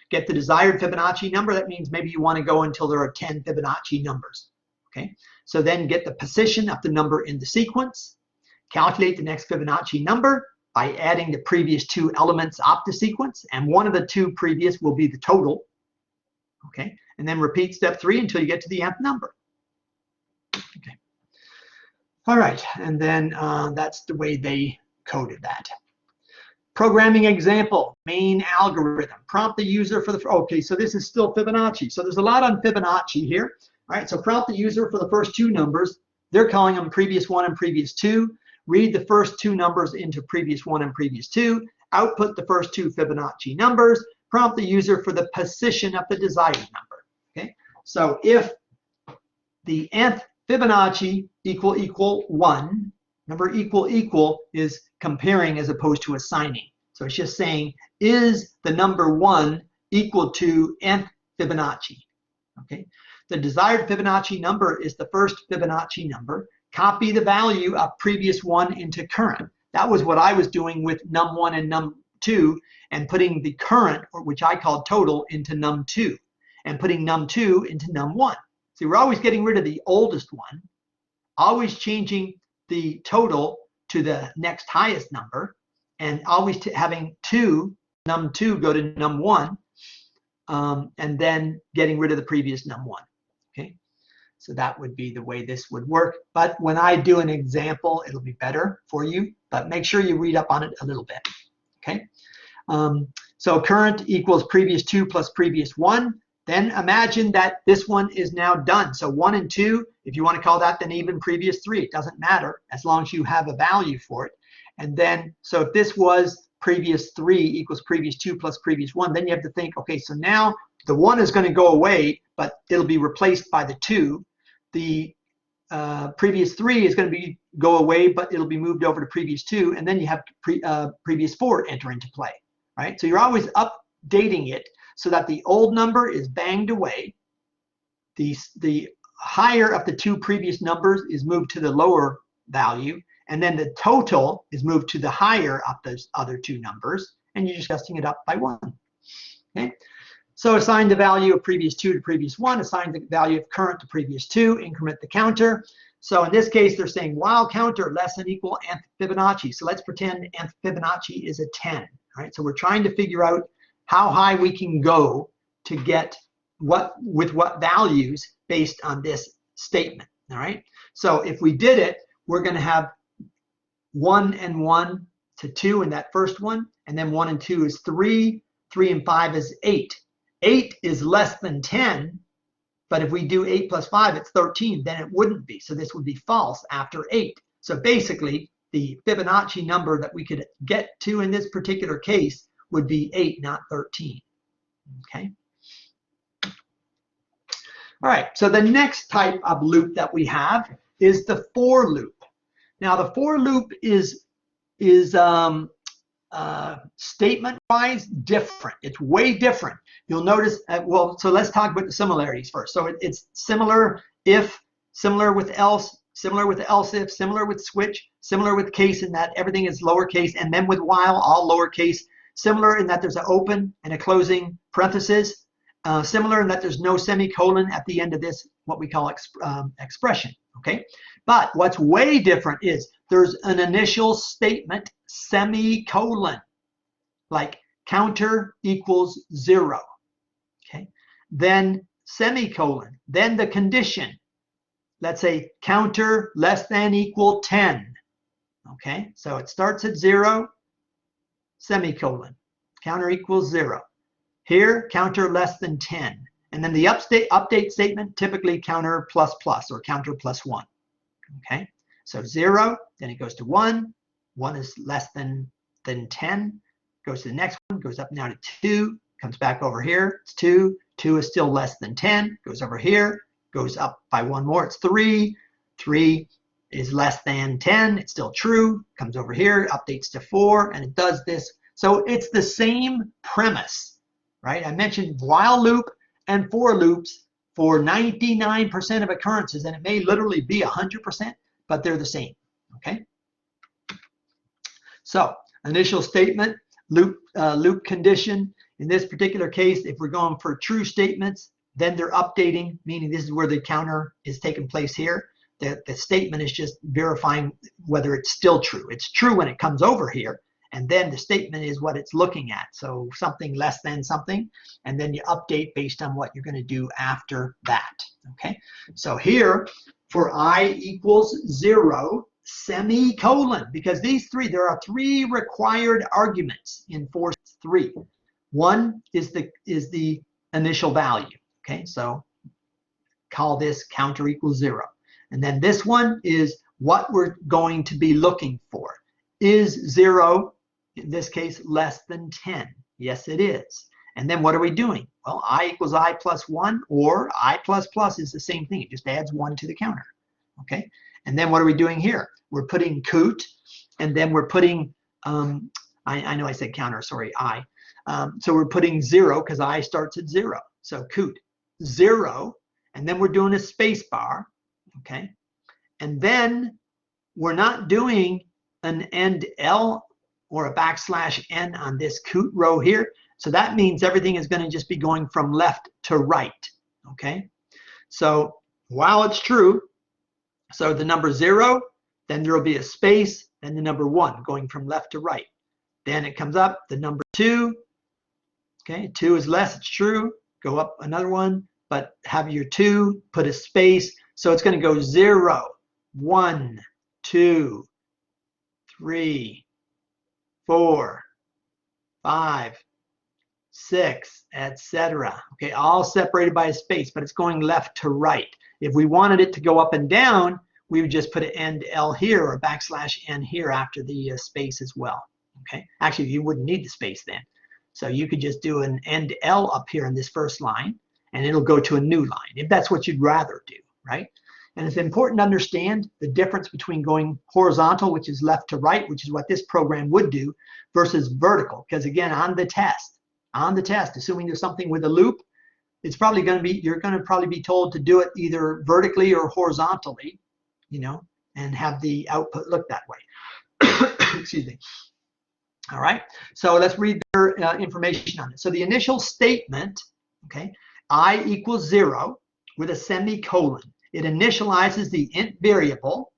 Get the desired Fibonacci number. That means maybe you want to go until there are 10 Fibonacci numbers, okay? So then get the position of the number in the sequence. Calculate the next Fibonacci number by adding the previous 2 elements of the sequence, and one of the 2 previous will be the total, okay? And then repeat step 3 until you get to the nth number, okay? All right, and then that's the way they coded that. Programming example, main algorithm. Prompt the user for the, okay, so this is still Fibonacci. So there's a lot on Fibonacci here. All right, so prompt the user for the first 2 numbers. They're calling them previous 1 and previous 2. Read the first 2 numbers into previous 1 and previous 2. Output the first 2 Fibonacci numbers. Prompt the user for the position of the desired number. Okay, so if the nth Fibonacci equal 1, number equal is comparing as opposed to assigning. So it's just saying, is the number 1 equal to nth Fibonacci? Okay. The desired Fibonacci number is the first Fibonacci number. Copy the value of previous 1 into current. That was what I was doing with num1 and num2, and putting the current, or which I called total, into num2, and putting num2 into num1. See, we're always getting rid of the oldest one, always changing the total to the next highest number, and always having num2 go to num1, and then getting rid of the previous num1. Okay, so that would be the way this would work. But when I do an example, it'll be better for you, but make sure you read up on it a little bit. Okay, so current equals previous 2 plus previous 1. Then imagine that this one is now done. So 1 and 2, if you want to call that then even previous 3, it doesn't matter as long as you have a value for it. And then, so if this was previous 3 equals previous 2 plus previous 1, then you have to think, okay, so now the 1 is going to go away, but it'll be replaced by the 2. The previous 3 is going to go away, but it'll be moved over to previous 2, and then you have previous 4 enter into play, right? So you're always updating it so that the old number is banged away. The higher of the 2 previous numbers is moved to the lower value, and then the total is moved to the higher of those other 2 numbers, and you're just adjusting it up by 1. Okay? So assign the value of previous 2 to previous 1, assign the value of current to previous 2, increment the counter. So in this case, they're saying while counter less than equal nth Fibonacci. So let's pretend nth Fibonacci is a 10. Right? So we're trying to figure out how high we can go to get with what values based on this statement. All right. So if we did it, we're going to have 1 and 1 to 2 in that first one, and then 1 and 2 is 3, 3 and 5 is 8. 8 is less than 10, but if we do 8 plus 5, it's 13, then it wouldn't be. So this would be false after 8. So basically, the Fibonacci number that we could get to in this particular case would be 8, not 13. Okay. All right, so the next type of loop that we have is the for loop. Now the for loop is statement-wise different. It's way different. You'll notice, well, so let's talk about the similarities first. So it's similar if, similar with else, similar with else if, similar with switch, similar with case in that everything is lowercase, and then with while, all lowercase, similar in that there's an open and a closing parenthesis, similar in that there's no semicolon at the end of this, what we call expression, okay? But what's way different is there's an initial statement, semicolon, like counter equals 0, okay? Then semicolon, then the condition, let's say counter less than equal 10, okay? So it starts at 0, semicolon, counter equals 0. Here, counter less than 10. And then the update statement, typically counter plus plus or counter plus 1. Okay, so 0, then it goes to 1. 1 is less than 10. Goes to the next one, goes up now to 2, comes back over here. It's 2. 2 is still less than 10. Goes over here, goes up by 1 more. It's 3. 3 is less than 10. It's still true. Comes over here, updates to 4, and it does this. So it's the same premise. Right? I mentioned while loop and for loops for 99% of occurrences, and it may literally be 100%, but they're the same. Okay. So initial statement, loop condition. In this particular case, if we're going for true statements, then they're updating, meaning this is where the counter is taking place here. The statement is just verifying whether it's still true. It's true when it comes over here. And then the statement is what it's looking at. So something less than something, and then you update based on what you're going to do after that. Okay. So here for I equals 0, semicolon, because these 3, there are 3 required arguments in for 3. 1 is the initial value. Okay. So call this counter equals 0. And then this one is what we're going to be looking for. Is 0, in this case, less than 10? Yes, it is. And then what are we doing? Well, I equals I plus 1, or I plus plus is the same thing. It just adds 1 to the counter. Okay. And then what are we doing here? We're putting coot, and then we're putting, I know I said counter, sorry, I. So we're putting 0 because I starts at 0. So coot 0, and then we're doing a space bar. Okay. And then we're not doing an end L or a backslash N on this coot row here. So that means everything is going to just be going from left to right. Okay. So while it's true, so the number 0, then there will be a space, then the number 1 going from left to right. Then it comes up, the number 2. Okay. 2 is less, it's true. Go up another one, but have your 2, put a space. So it's going to go 0, 1, 2, 3, 4, 5, 6, etc. Okay, all separated by a space, but it's going left to right. If we wanted it to go up and down, we would just put an end L here or a backslash N here after the space as well. Okay, actually you wouldn't need the space then. So you could just do an end L up here in this first line, and it'll go to a new line, if that's what you'd rather do, right? And it's important to understand the difference between going horizontal, which is left to right, which is what this program would do, versus vertical. Because again, on the test, assuming there's something with a loop, it's probably going to be, you're going to probably be told to do it either vertically or horizontally, you know, and have the output look that way. Excuse me. All right, so let's read their information on it. So the initial statement, okay, I equals 0 with a semicolon. It initializes the int variable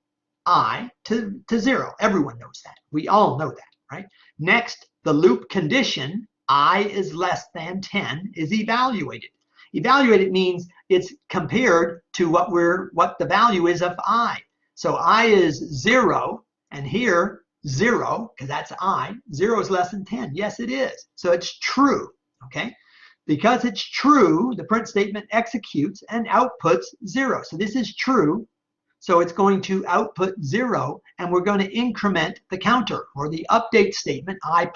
I to 0. Everyone knows that. We all know that, right? Next, the loop condition I is less than 10 is evaluated. Evaluated means it's compared to what the value is of I. So I is 0, and here 0, because that's I. 0 is less than 10. Yes, it is. So it's true, okay? Because it's true, the print statement executes and outputs 0. So this is true. So it's going to output 0, and we're going to increment the counter, or the update statement, I++,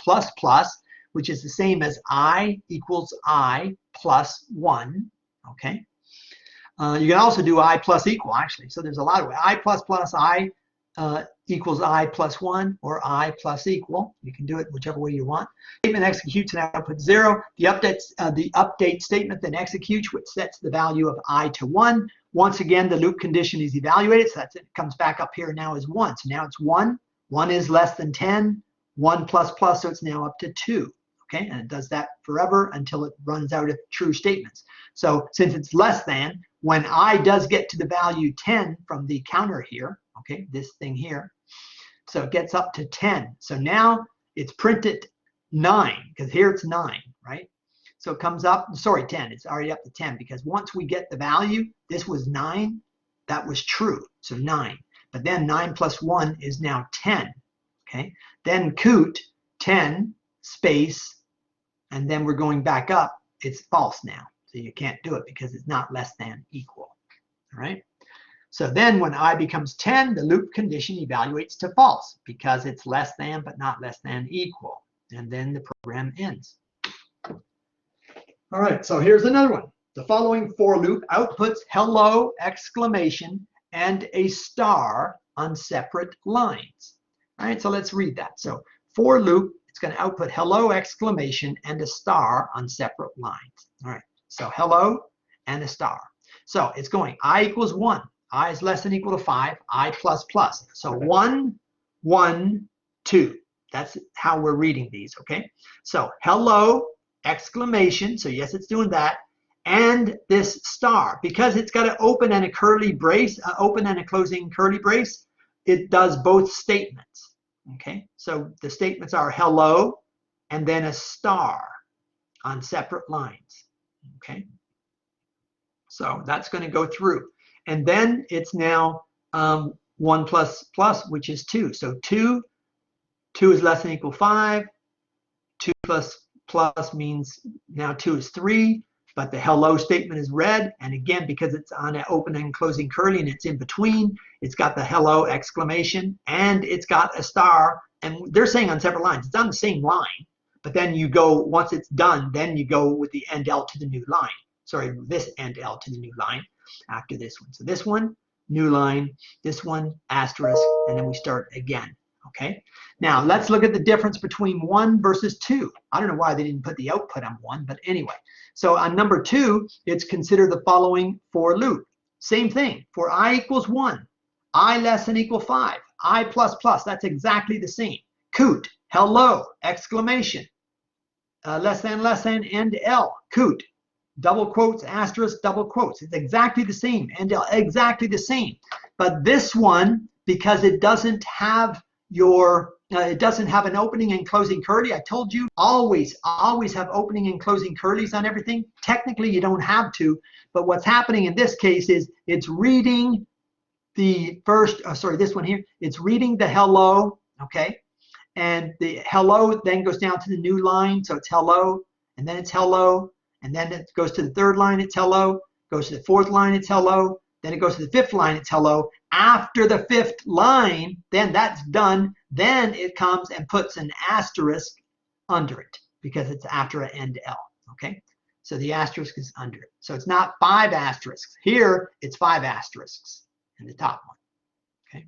which is the same as I equals I plus 1, okay? You can also do I plus equal, actually. So there's a lot of ways. I plus I equals I plus 1, or I plus equal. You can do it whichever way you want. Statement executes and outputs 0. The update statement then executes, which sets the value of I to 1. Once again, the loop condition is evaluated, so that's it. It comes back up here now as 1. So now it's 1. 1 is less than 10. 1 plus plus, so it's now up to 2. Okay, and it does that forever until it runs out of true statements. So since it's less than, when I does get to the value 10 from the counter here, okay, this thing here, so it gets up to 10. So now it's printed 9, because here it's 9, right? So it comes up, sorry, 10, it's already up to 10, because once we get the value, this was 9, that was true, so 9. But then 9 plus 1 is now 10, okay? Then coot, 10, space, and then we're going back up, it's false now. So you can't do it because it's not less than equal, all right? So then when I becomes 10, the loop condition evaluates to false because it's less than but not less than equal. And then the program ends. All right, so here's another one. The following for loop outputs hello, exclamation, and a star on separate lines. All right, so let's read that. So for loop, it's going to output hello, exclamation, and a star on separate lines. All right, so hello and a star. So it's going I equals 1. I is less than equal to 5. I plus plus. So 1, 1, 2. That's how we're reading these, okay? So hello, exclamation. So yes, it's doing that. And this star, because it's got an open and a curly brace, open and a closing curly brace, it does both statements. Okay, so the statements are hello and then a star on separate lines. Okay, so that's going to go through, and then it's now 1 plus plus, which is 2. So 2 is less than or equal to 5. 2 plus plus means now 2 is 3. But the hello statement is red, and again, because it's on an open and closing curly and it's in between, it's got the hello exclamation and it's got a star, and they're saying on separate lines. It's on the same line, but then you go, once it's done, then you go with the end L to the new line. Sorry, this end L to the new line after this one. So this one, new line, this one, asterisk, and then we start again. Okay, now let's look at the difference between 1 versus 2. I don't know why they didn't put the output on 1, but anyway. So on number 2, it's consider the following for loop. Same thing, for I equals 1, I less than or equal 5, I plus plus, that's exactly the same. Coot, hello, exclamation, less than, end L, coot, double quotes, asterisk, double quotes. It's exactly the same, end L, exactly the same. But this one, because it doesn't have it doesn't have an opening and closing curly. I told you always have opening and closing curlies on everything. Technically you don't have to, but what's happening in this case is it's reading the first, this one here, it's reading the hello, okay? And the hello then goes down to the new line, so it's hello, and then it's hello, and then it goes to the third line, it's hello, goes to the fourth line, it's hello, Then it goes to the fifth line, it's hello. After the fifth line, then that's done. Then it comes and puts an asterisk under it because it's after an end L, okay? So the asterisk is under it. So it's not 5 asterisks. Here, it's 5 asterisks in the top one, okay?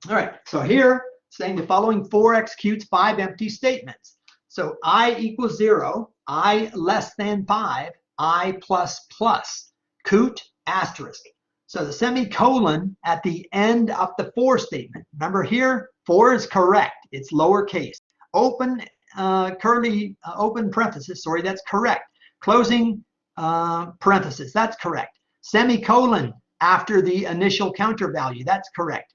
All right, so here, saying the following 4 executes 5 empty statements. So I equals 0, I less than 5, I plus plus, coot, asterisk. So the semicolon at the end of the for statement. Remember here, for is correct. It's lowercase. Open curly, open parenthesis, sorry, that's correct. Closing parenthesis, that's correct. Semicolon after the initial counter value, that's correct.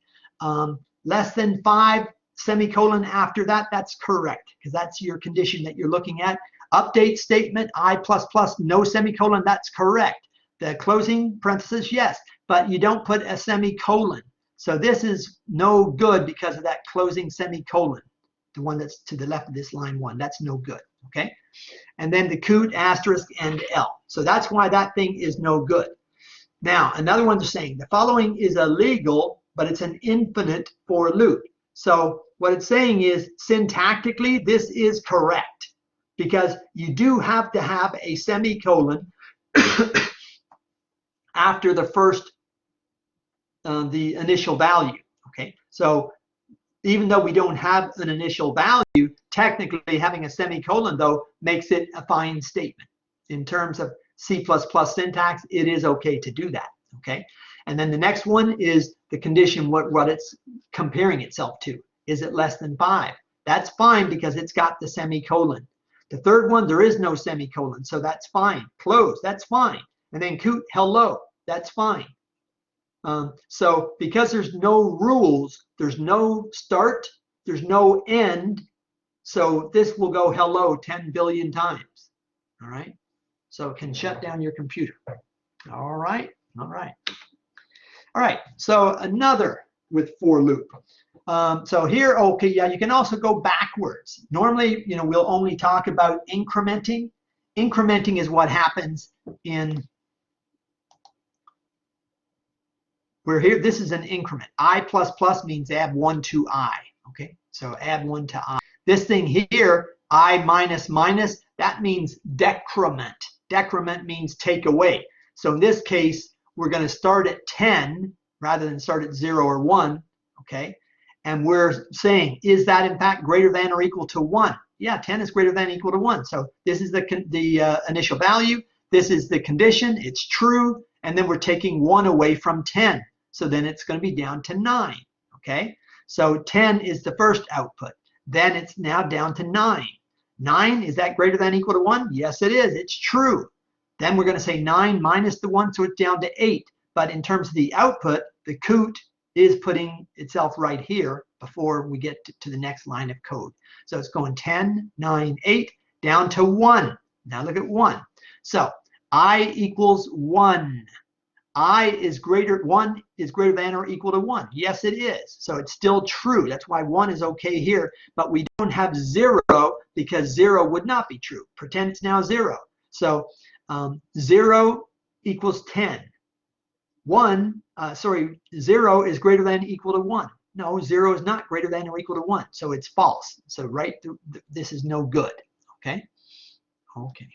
Less than 5, semicolon after that, that's correct, because that's your condition that you're looking at. Update statement, I plus plus, no semicolon, that's correct. The closing parenthesis, yes, but you don't put a semicolon. So this is no good because of that closing semicolon, the one that's to the left of this line 1. That's no good, okay? And then the coot, asterisk, and L. So that's why that thing is no good. Now, another one's saying the following is illegal, but it's an infinite for loop. So what it's saying is syntactically, this is correct because you do have to have a semicolon after the first, the initial value, okay? So even though we don't have an initial value, technically having a semicolon, though, makes it a fine statement. In terms of C++ syntax, it is okay to do that, okay? And then the next one is the condition, what it's comparing itself to. Is it less than 5? That's fine because it's got the semicolon. The third one, there is no semicolon, so that's fine. Close, that's fine. And then coot, hello, that's fine. So because there's no rules, there's no start, there's no end, so this will go hello 10 billion times, all right? So it can shut down your computer. All right, all right. All right, so another with for loop. So here, okay, yeah, you can also go backwards. Normally, you know, we'll only talk about incrementing. Incrementing is what happens in, we're here, this is an increment. I plus plus means add 1 to I, okay? So add 1 to I. This thing here, I minus minus, that means decrement. Decrement means take away. So in this case, we're going to start at 10 rather than start at 0 or 1, okay? And we're saying, is that in fact greater than or equal to 1? Yeah, 10 is greater than or equal to 1. So this is the initial value. This is the condition. It's true. And then we're taking 1 away from 10. So then it's going to be down to 9, okay? So 10 is the first output. Then it's now down to 9. 9, is that greater than or equal to 1? Yes, it is. It's true. Then we're going to say 9 minus the 1, so it's down to 8. But in terms of the output, the coot is putting itself right here before we get to the next line of code. So it's going 10, 9, 8, down to 1. Now look at 1. So I equals 1. I is greater, 1 is greater than or equal to 1. Yes, it is. So it's still true. That's why 1 is okay here. But we don't have 0 because 0 would not be true. Pretend it's now 0. So 0 equals 10. 0 is greater than or equal to 1. No, 0 is not greater than or equal to 1. So it's false. So right, this is no good. Okay? Okay.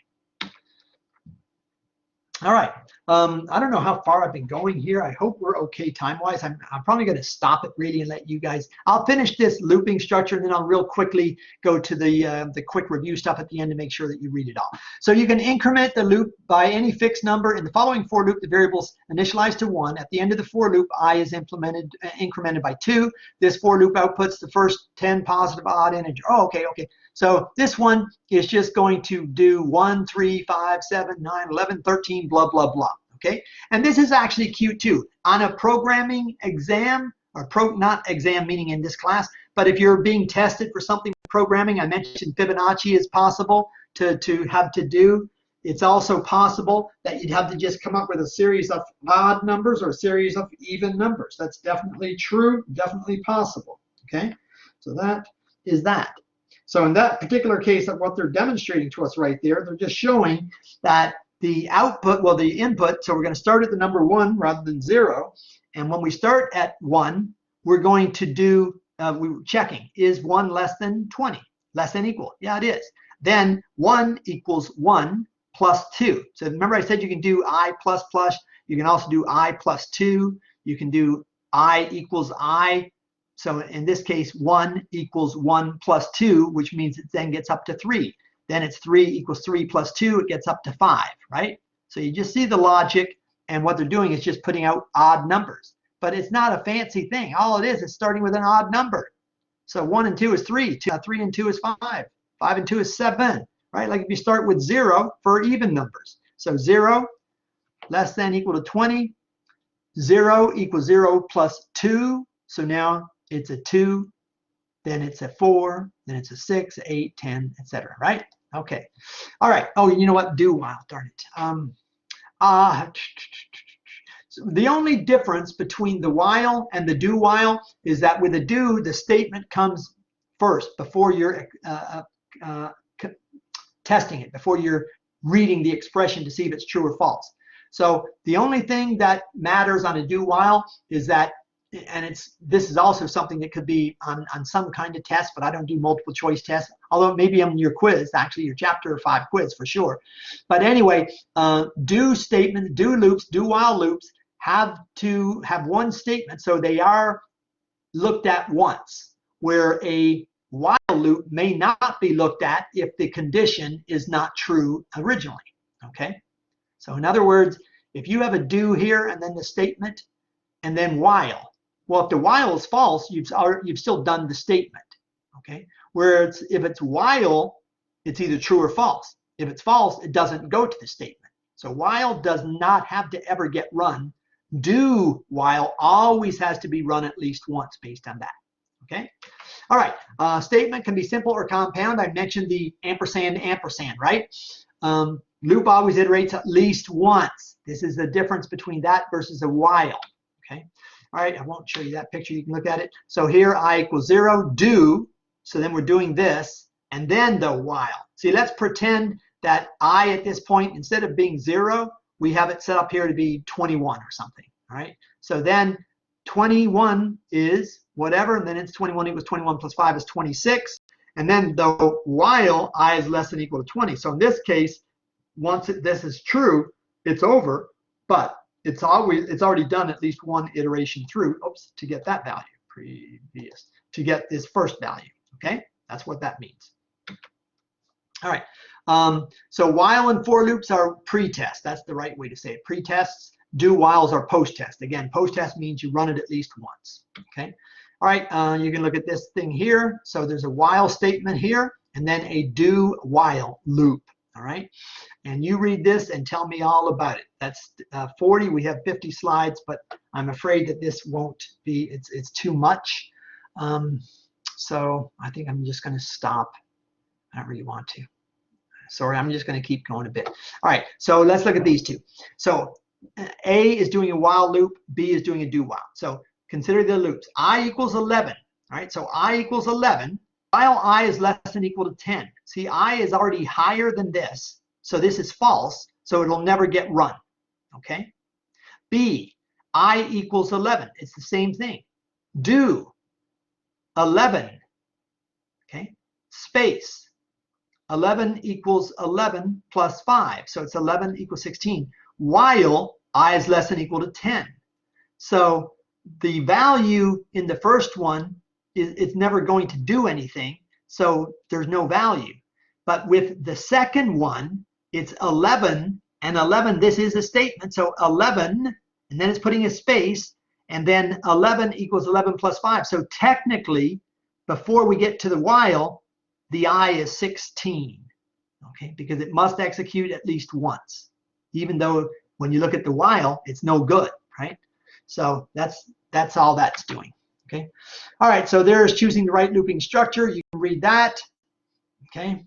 All right. I don't know how far I've been going here. I hope we're okay time-wise. I'm probably going to stop it really and let you guys. I'll finish this looping structure and then I'll real quickly go to the quick review stuff at the end to make sure that you read it all. So you can increment the loop by any fixed number. In the following for loop, the variables initialized to 1. At the end of the for loop, I is incremented by 2. This for loop outputs the first 10 positive odd integer. Oh, okay, okay. So this one is just going to do 1, 3, 5, 7, 9, 11, 13, blah, blah, blah. Okay, and this is actually cute too. On a programming exam, or not exam meaning in this class, but if you're being tested for something programming, I mentioned Fibonacci is possible to have to do. It's also possible that you'd have to just come up with a series of odd numbers or a series of even numbers. That's definitely true, definitely possible. Okay, so that is that. So in that particular case of what they're demonstrating to us right there, they're just showing that the output, well, the input, so we're going to start at the number 1 rather than 0. And when we start at 1, we're going to do, we're checking, is 1 less than 20? Less than equal? Yeah, it is. Then 1 equals 1 plus 2. So remember I said you can do I plus plus. You can also do I plus 2. You can do I equals I. So in this case, 1 equals 1 plus 2, which means it then gets up to 3. Then it's 3 equals 3 plus 2. It gets up to 5, right? So you just see the logic, and what they're doing is just putting out odd numbers. But it's not a fancy thing. All it is starting with an odd number. So 1 and 2 is 3. 3 and 2 is 5. 5 and 2 is 7, right? Like if you start with 0 for even numbers. So 0 less than equal to 20. 0 equals 0 plus 2. So now it's a 2. Then it's a 4. Then it's a 6, 8, 10, etc. Right? Okay. All right. Oh, you know what? Do while. Darn it. So the only difference between the while and the do while is that with a do, the statement comes first before you're testing it, before you're reading the expression to see if it's true or false. So the only thing that matters on a do while is that, and this is also something that could be on some kind of test, but I don't do multiple choice tests, although maybe on your quiz, actually your chapter 5 quiz for sure. But anyway, do statements, do loops, do while loops have to have one statement, so they are looked at once, where a while loop may not be looked at if the condition is not true originally. Okay, so in other words, if you have a do here and then the statement and then while, well, if the while is false, you've still done the statement. Okay, whereas if it's while, it's either true or false. If it's false, it doesn't go to the statement. So while does not have to ever get run. Do while always has to be run at least once based on that. Okay. All right. Statement can be simple or compound. I mentioned the ampersand, right? Loop always iterates at least once. This is the difference between that versus a while. Okay. All right. I won't show you that picture. You can look at it. So here I equals 0, do. So then we're doing this and then the while. See, let's pretend that I at this point, instead of being 0, we have it set up here to be 21 or something. All right. So then 21 is whatever, and then it's 21 equals 21 plus 5 is 26. And then the while I is less than or equal to 20. So in this case, once this is true, it's over, but it's already done at least one iteration through, to get that value, previous, to get this first value. Okay, that's what that means. All right. So while and for loops are pre-test. That's the right way to say it. Pre-tests. Do whiles are post-test. Again, post-test means you run it at least once. Okay. All right. You can look at this thing here. So there's a while statement here, and then a do while loop. All right. And you read this and tell me all about it. That's 40. We have 50 slides, but I'm afraid that this won't be. It's too much. So I think I'm just going to stop. I don't really want to. Sorry, I'm just going to keep going a bit. All right, so let's look at these two. So A is doing a while loop, B is doing a do while. So consider the loops. I equals 11. All right, so I equals 11 while I is less than or equal to 10. See, I is already higher than this, so this is false, so it'll never get run. Okay. B, I equals 11. It's the same thing. Do 11. Okay. Space. 11 equals 11 plus 5. So it's 11 equals 16. While I is less than or equal to 10. So the value in the first one it's never going to do anything. So there's no value. But with the second one, it's 11. And 11, this is a statement. So 11, and then it's putting a space. And then 11 equals 11 plus 5. So technically, before we get to the while, the I is 16, okay, because it must execute at least once, even though when you look at the while, it's no good, right? So that's all that's doing, okay? All right, so there's choosing the right looping structure. You can read that, okay?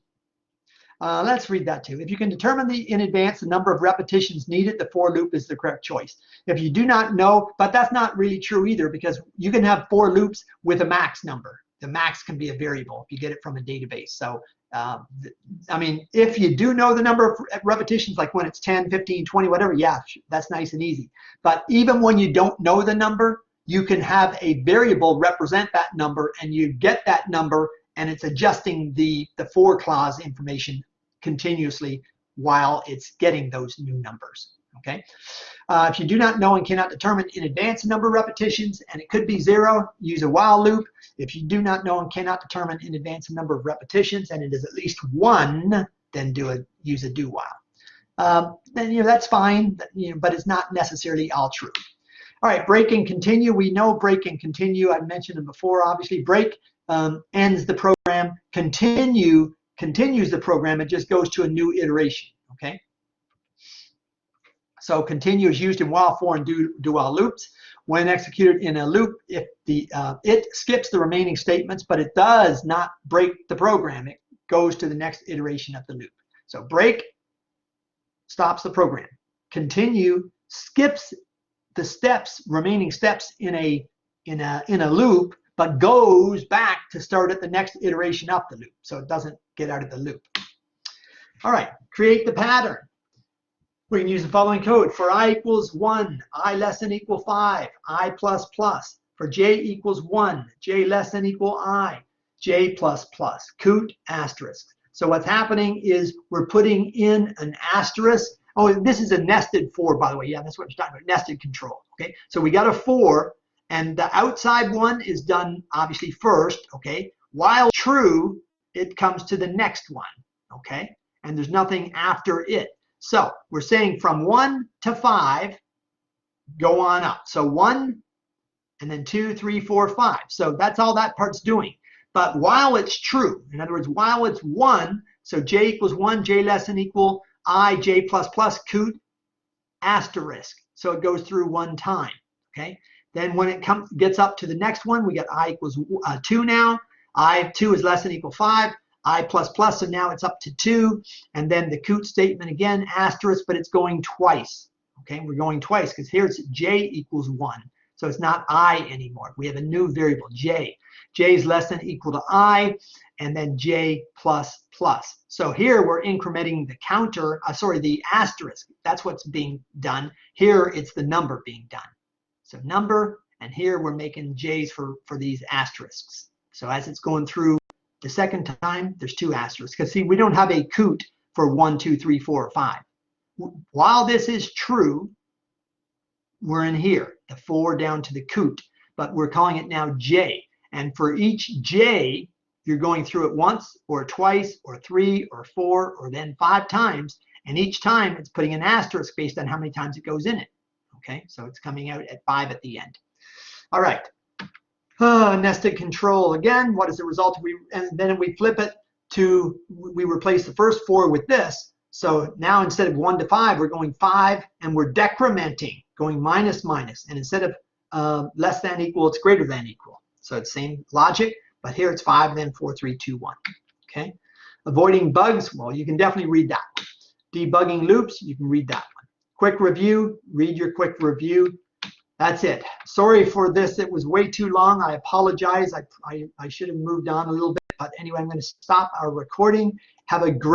Let's read that too. If you can determine in advance the number of repetitions needed, the for loop is the correct choice. If you do not know, but that's not really true either, because you can have for loops with a max number. the max can be a variable if you get it from a database. So, I mean, if you do know the number of repetitions, like when it's 10, 15, 20, whatever, yeah, that's nice and easy. But even when you don't know the number, you can have a variable represent that number, and you get that number, and it's adjusting the for clause information continuously while it's getting those new numbers. Okay. If you do not know and cannot determine in advance the number of repetitions, and it could be 0, use a while loop. If you do not know and cannot determine in advance the number of repetitions, and it is at least 1, then use a do while. Then that's fine, but it's not necessarily all true. All right, break and continue. We know break and continue. I've mentioned them before. Obviously, break ends the program. Continue continues the program. It just goes to a new iteration. Okay. So continue is used in while, for, and do while loops. When executed in a loop, if it skips the remaining statements, but it does not break the program. It goes to the next iteration of the loop. So break stops the program. Continue skips the remaining steps in a loop, but goes back to start at the next iteration of the loop. So it doesn't get out of the loop. All right, create the pattern. We can use the following code. For I equals 1, I less than equal 5, I plus plus. For j equals 1, j less than equal I, j plus plus. Coot asterisk. So what's happening is we're putting in an asterisk. Oh, this is a nested for, by the way. Yeah, that's what you're talking about, nested control. Okay, so we got a for, and the outside one is done obviously first. Okay, while true, it comes to the next one. Okay, and there's nothing after it. So we're saying from 1 to 5, go on up. So 1, and then 2, 3, 4, 5. So that's all that part's doing. But while it's true, in other words, while it's 1, so j equals 1, j less than equal I, j plus plus, coot asterisk. So it goes through one time. Okay. Then when it gets up to the next one, we got I equals 2 now. I 2 is less than equal 5. I plus plus, so now it's up to 2, and then the coot statement again, asterisk, but it's going twice. Okay, we're going twice because here it's j equals 1, so it's not I anymore. We have a new variable, j. J is less than equal to I, and then j plus plus. So here we're incrementing the counter, the asterisk. That's what's being done. Here it's the number being done. So number, and here we're making j's for these asterisks. So as it's going through the second time, there's 2 asterisks. Because see, we don't have a coot for 1, 2, 3, 4, 5. While this is true, we're in here, the 4 down to the coot, but we're calling it now j. And for each j, you're going through it once or twice or 3 or 4 or then 5 times. And each time it's putting an asterisk based on how many times it goes in it. Okay, so it's coming out at 5 at the end. All right. Nested control again. What is the result? And then we flip it to, we replace the first 4 with this. So now instead of 1 to 5, we're going 5, and we're decrementing, going minus minus. And instead of less than equal, it's greater than equal. So it's same logic, but here it's 5, then 4, 3, 2, 1. Okay. Avoiding bugs. Well, you can definitely read that one. Debugging loops. You can read that one. Quick review. Read your quick review. That's it. Sorry for this. It was way too long. I apologize. I should have moved on a little bit. But anyway, I'm going to stop our recording. Have a great